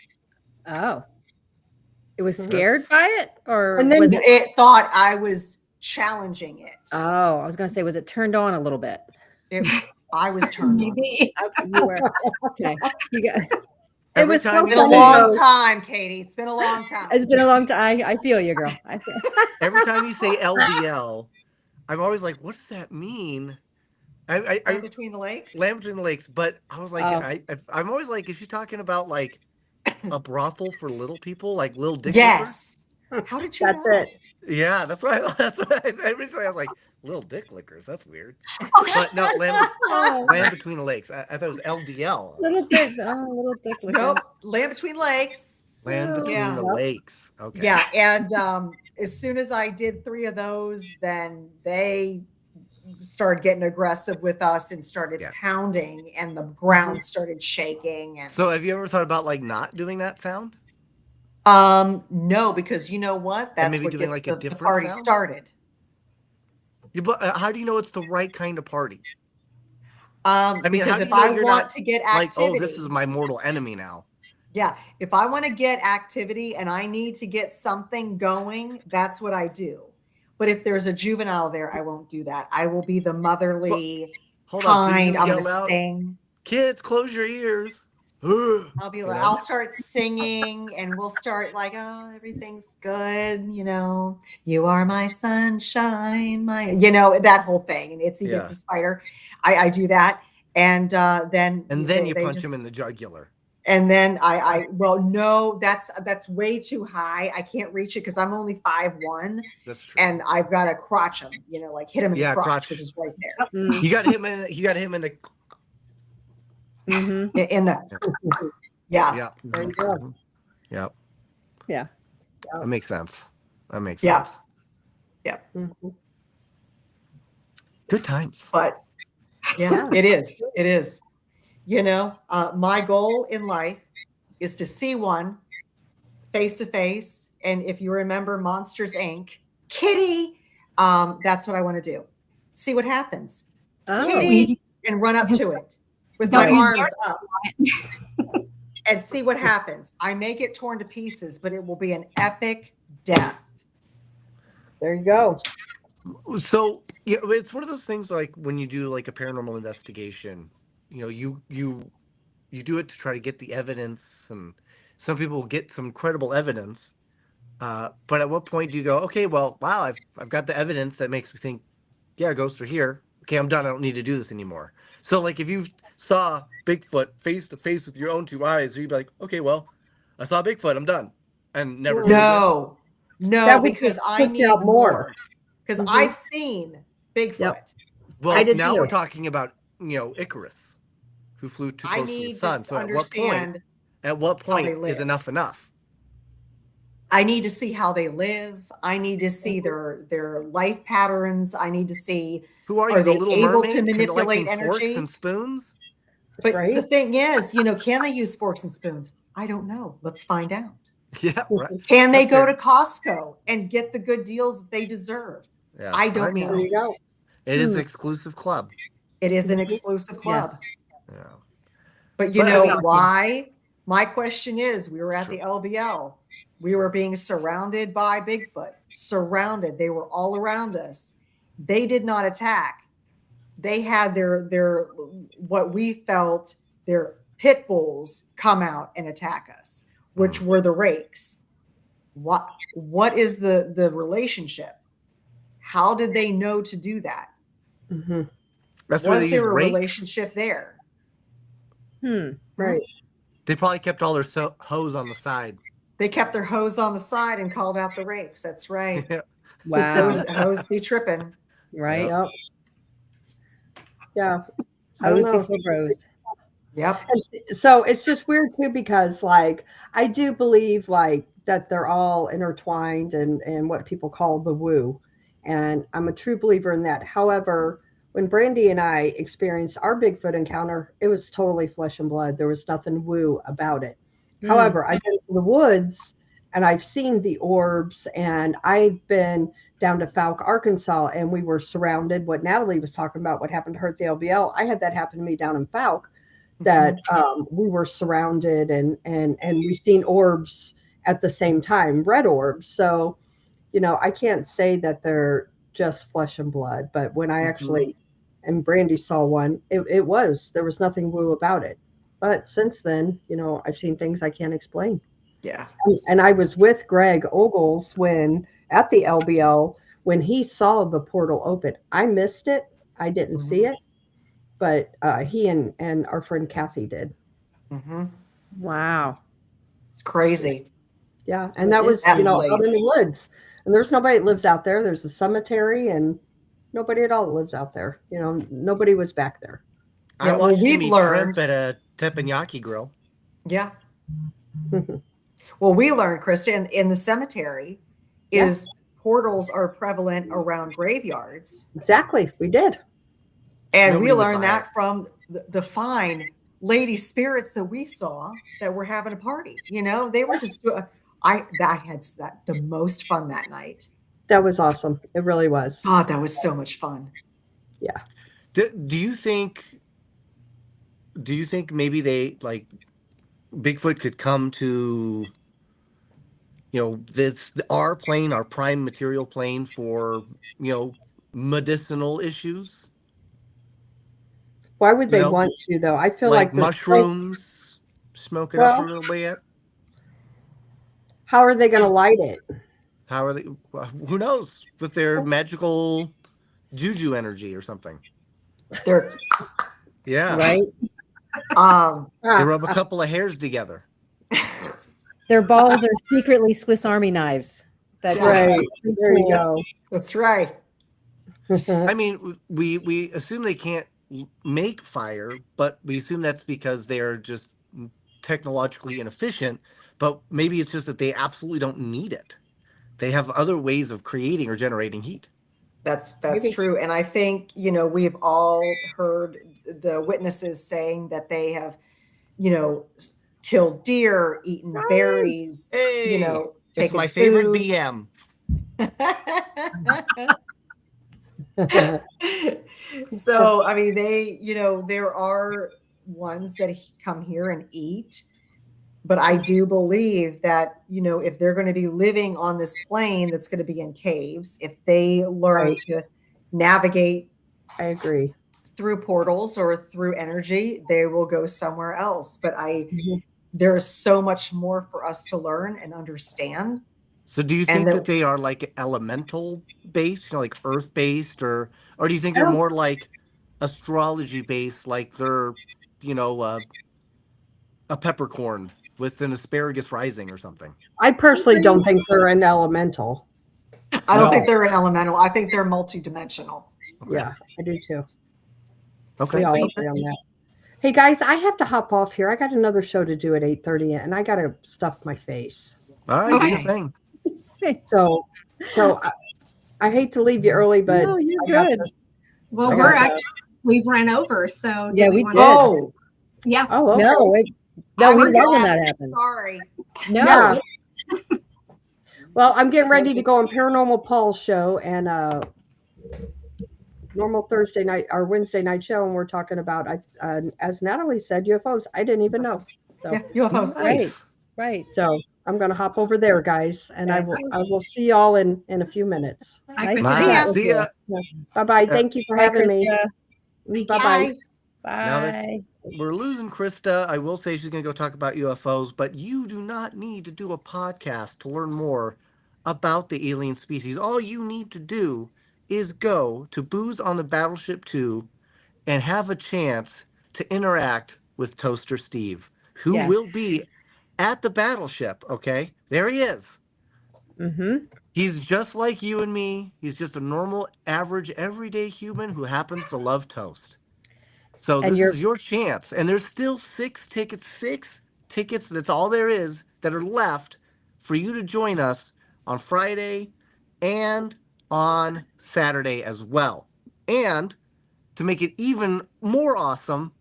Oh. It was scared by it, or And then was It thought I was challenging it. Oh, I was going to say, was it turned on a little bit? I was turned on. Okay, you were. Okay. You got. It was so It's been a long time, Katie. It's been a long time. It's been a long time. I feel you, girl. Every time you say LDL, I'm always like, what does that mean? Land Between the Lakes? Land Between the Lakes. But I was like, I'm always like, is she talking about like a brothel for little people, like little dick? Yes. How did you That's know? it. Yeah, that's what originally I was like, little dick lickers. That's weird. But no, Land Between the Lakes. I thought it was LDL. Little dick. Nope. Land Between Lakes. Land Between the Lakes. Okay. Yeah. And as soon as I did 3 of those, then they started getting aggressive with us and started pounding, and the ground started shaking. And so have you ever thought about like not doing that sound? No, because you know what? That's what gets like the party sound? Started. Yeah, but how do you know it's the right kind of party? I mean, because if I want to get activity, like, oh, this is my mortal enemy now. Yeah, if I want to get activity and I need to get something going, that's what I do. But if there's a juvenile there, I won't do that. I will be the motherly kind. I'm going to sing. Kids, close your ears. I'll be like, I'll start singing, and we'll start like, oh, everything's good. You know, you are my sunshine, that whole thing. And Itsy Bitsy Spider. I do that. And then you punch him in the jugular. And then no, that's way too high. I can't reach it because I'm only 5'1". That's true. And I've got to crotch him, like hit him in the crotch, which is right there. You got him in the Mm-hmm. In the yeah. There you go. Yep. Yeah. That makes sense. Yeah. Mm-hmm. Good times. But it is. My goal in life is to see one face to face. And if you remember Monsters, Inc., Kitty, that's what I want to do. See what happens. Oh. Kitty, and run up to it with my arms up and see what happens. I may get torn to pieces, but it will be an epic death. There you go. So it's one of those things like when you do like a paranormal investigation, you do it to try to get the evidence, and some people get some credible evidence. But at what point do you go, okay, well, wow, I've got the evidence that makes me think, yeah, ghosts are here. Okay, I'm done. I don't need to do this anymore. So like if you saw Bigfoot face to face with your own 2 eyes, you'd be like, okay, well, I saw Bigfoot. I'm done. And never. No, because I need more. Because I've seen Bigfoot. Yep. Well, now we're talking about, Icarus, who flew too close to the sun. So at what point is enough? I need to see how they live. I need to see their life patterns. I need to see, who are the Little Mermaid to manipulate energy? Forks and spoons? But the thing is, can they use forks and spoons? I don't know. Let's find out. Yeah, right. Can they go to Costco and get the good deals that they deserve? Yeah. I don't know. There you go. It is an exclusive club. It is an exclusive club. Yes. Yeah. But you know why? My question is, we were at the LBL. We were being surrounded by Bigfoot. Surrounded. They were all around us. They did not attack. They had their what we felt their pit bulls come out and attack us, which were the rakes. What is the relationship? How did they know to do that? Mm-hmm. Was there a relationship there? Right. They probably kept all their hose on the side. They kept their hose on the side and called out the rakes. That's right. Wow. Hose be tripping. Right. Yep. Yeah. Hose before bros. Yep. So it's just weird too, because like I do believe like that they're all intertwined and what people call the woo. And I'm a true believer in that. However, when Brandi and I experienced our Bigfoot encounter, it was totally flesh and blood. There was nothing woo about it. However, I've been to the woods and I've seen the orbs, and I've been down to Fouke, Arkansas, and we were surrounded. What Natalie was talking about, what happened to her at the LBL, I had that happen to me down in Fouke, that we were surrounded and we've seen orbs at the same time, red orbs. So, I can't say that they're just flesh and blood, but when I actually, and Brandi saw one, there was nothing woo about it. But since then, I've seen things I can't explain. Yeah. And I was with Greg Ogles at the LBL when he saw the portal open. I missed it. I didn't see it, but he and our friend Kathy did. Wow. It's crazy. Yeah. And that was, out in the woods. And there's nobody that lives out there. There's a cemetery and nobody at all that lives out there. Nobody was back there. I watched him eat shrimp at a teppanyaki grill. Yeah. Well, we learned, Krista, in the cemetery is portals are prevalent around graveyards. Exactly. We did. And nobody we learned that from the fine lady spirits that we saw that were having a party. They were just, I had the most fun that night. That was awesome. It really was. God, that was so much fun. Yeah. Do you think maybe they Bigfoot could come to, our plane, our prime material plane for, medicinal issues? Why would they want to, though? I feel like mushrooms, smoke it up a little bit. How are they going to light it? How are they? Who knows? With their magical juju energy or something. Yeah. Right. They rub a couple of hairs together. Their balls are secretly Swiss Army knives. That's right. There you go. That's right. I mean, we assume they can't make fire, but we assume that's because they're just technologically inefficient. But maybe it's just that they absolutely don't need it. They have other ways of creating or generating heat. That's true. And I think, we've all heard the witnesses saying that they have, killed deer, eaten berries, taken it's my food. favorite BM. So, I mean, there are ones that come here and eat. But I do believe that, if they're going to be living on this plane that's going to be in caves, if they learn to navigate, I agree, through portals or through energy, they will go somewhere else. But there's so much more for us to learn and understand. So do you think that they are elemental based, like earth based, or do you think they're more like astrology based, like they're, a peppercorn with an asparagus rising or something? I personally don't think they're an elemental. I don't think they're an elemental. I think they're multidimensional. Okay. Yeah, I do too. Okay. We all agree on that. Hey guys, I have to hop off here. I got another show to do at 8:30 and I got to stuff my face. All right, do your thing. So I hate to leave you early, but no, you're good. Well, we've run over, so yeah, we did. Oh, yeah. Oh, okay. No, we love when that happens. Sorry. No. Yeah. Well, I'm getting ready to go on Paranormal Paul's show and normal Thursday night or Wednesday night show, and we're talking about, as Natalie said, UFOs. I didn't even know. So yeah, UFOs. Nice. Right. So I'm going to hop over there, guys, and I will see y'all in a few minutes. Nice. See ya. Bye-bye. Thank you for having me. Bye-bye. Bye. We're losing Krista. I will say she's going to go talk about UFOs, but you do not need to do a podcast to learn more about the alien species. All you need to do is go to Booze on the Battleship 2 and have a chance to interact with Toaster Steve, who will be at the battleship. Okay, there he is. He's just like you and me. He's just a normal, average, everyday human who happens to love toast. So this is your chance. And there's still 6 tickets, that's all there is, that are left for you to join us on Friday and on Saturday as well. And to make it even more awesome,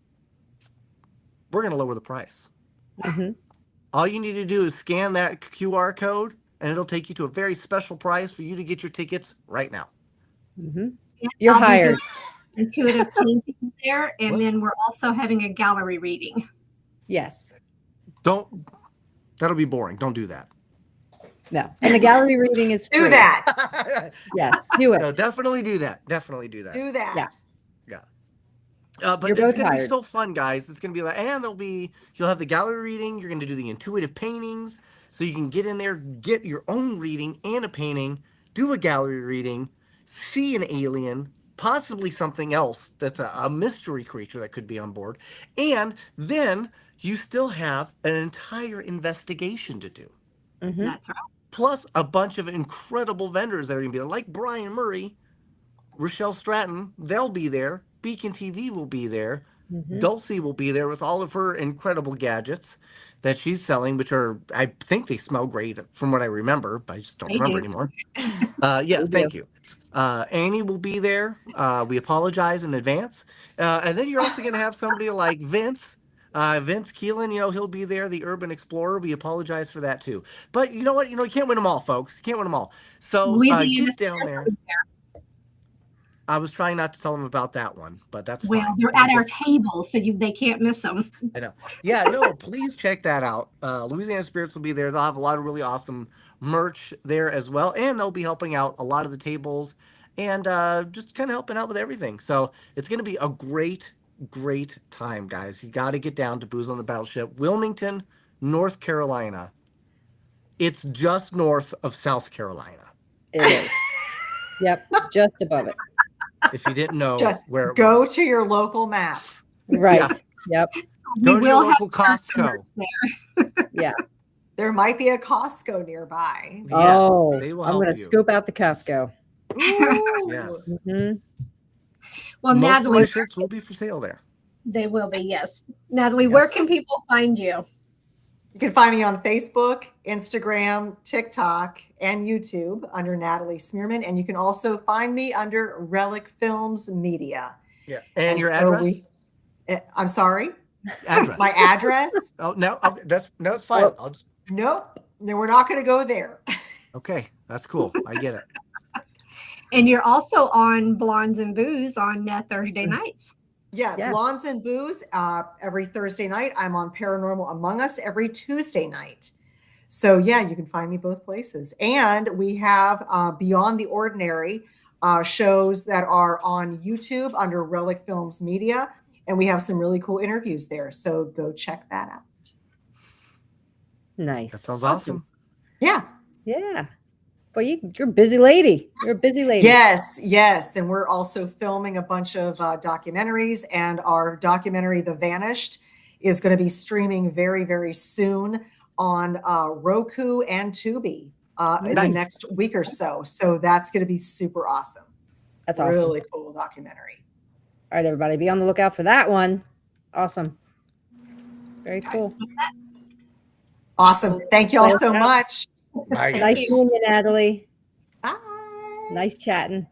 we're going to lower the price. Mm-hmm. All you need to do is scan that QR code, and it'll take you to a very special price for you to get your tickets right now. Mm-hmm. Yeah, You're I'll be hired. doing intuitive painting there, and then we're also having a gallery reading. Yes. That'll be boring. Don't do that. No. And the gallery reading is free. Do that. Yes. Do it. No, definitely do that. Definitely do that. Do that. Yeah. But You're it's both going to be hired. so fun, guys. It's going to be like, and you'll have the gallery reading. You're going to do the intuitive paintings. So you can get in there, get your own reading and a painting, do a gallery reading, see an alien, possibly something else that's a mystery creature that could be on board. And then you still have an entire investigation to do. Mm-hmm. That's right. Plus a bunch of incredible vendors that are going to be there, like Brian Murray, Rochelle Stratton. They'll be there. Beacon TV will be there. Mm-hmm. Dulcie will be there with all of her incredible gadgets that she's selling, which are, I think they smell great from what I remember, but I just don't remember anymore. Thank you. Annie will be there. We apologize in advance. And then you're also going to have somebody like Vince Keelan, he'll be there, the urban explorer. We apologize for that too. But you know what? You can't win them all, folks. You can't win them all. So get down there. I was trying not to tell them about that one, but that's fine. Well, they're at our table, so they can't miss them. I know. Yeah, no, please check that out. Louisiana Spirits will be there. They'll have a lot of really awesome merch there as well, and they'll be helping out a lot of the tables and just kind of helping out with everything. So it's going to be a great, great time, guys. You got to get down to Booze on the Battleship, Wilmington, North Carolina. It's just north of South Carolina. It is. Yep, just above it. If you didn't know where it go was. to your local map. Right. Yeah. Yep. Go to your local Costco. Yeah. There might be a Costco nearby. Yes, Oh, they will I'm help going to you. scope out the Costco. Yes. Mm-hmm. Well, Most Natalie, of my shirts will be for sale there. they will be, yes. Natalie, where can people find you? You can find me on Facebook, Instagram, TikTok, and YouTube under Natalie Smearman. And you can also find me under Relic Films Media. Yeah. And your so address? I'm sorry? Address. My address? Oh, no, that's fine. Oh. I'll just. Nope. No, we're not going to go there. Okay, that's cool. I get it. And you're also on Blondes and Booze on Thursday nights. Yeah, Blondes and Booze every Thursday night. I'm on Paranormal Among Us every Tuesday night. So yeah, you can find me both places. And we have Beyond the Ordinary shows that are on YouTube under Relic Films Media. And we have some really cool interviews there. So go check that out. Nice. That sounds awesome. Yeah. Yeah. Well, you're a busy lady. You're a busy lady. Yes. And we're also filming a bunch of documentaries, and our documentary, The Vanished, is going to be streaming very, very soon on Roku and Tubi in the next week or so. So that's going to be super awesome. That's awesome. Really cool documentary. All right, everybody, be on the lookout for that one. Awesome. Very cool. Awesome. Thank you all so much. Bye. Nice seeing you, Natalie. Bye. Nice chatting.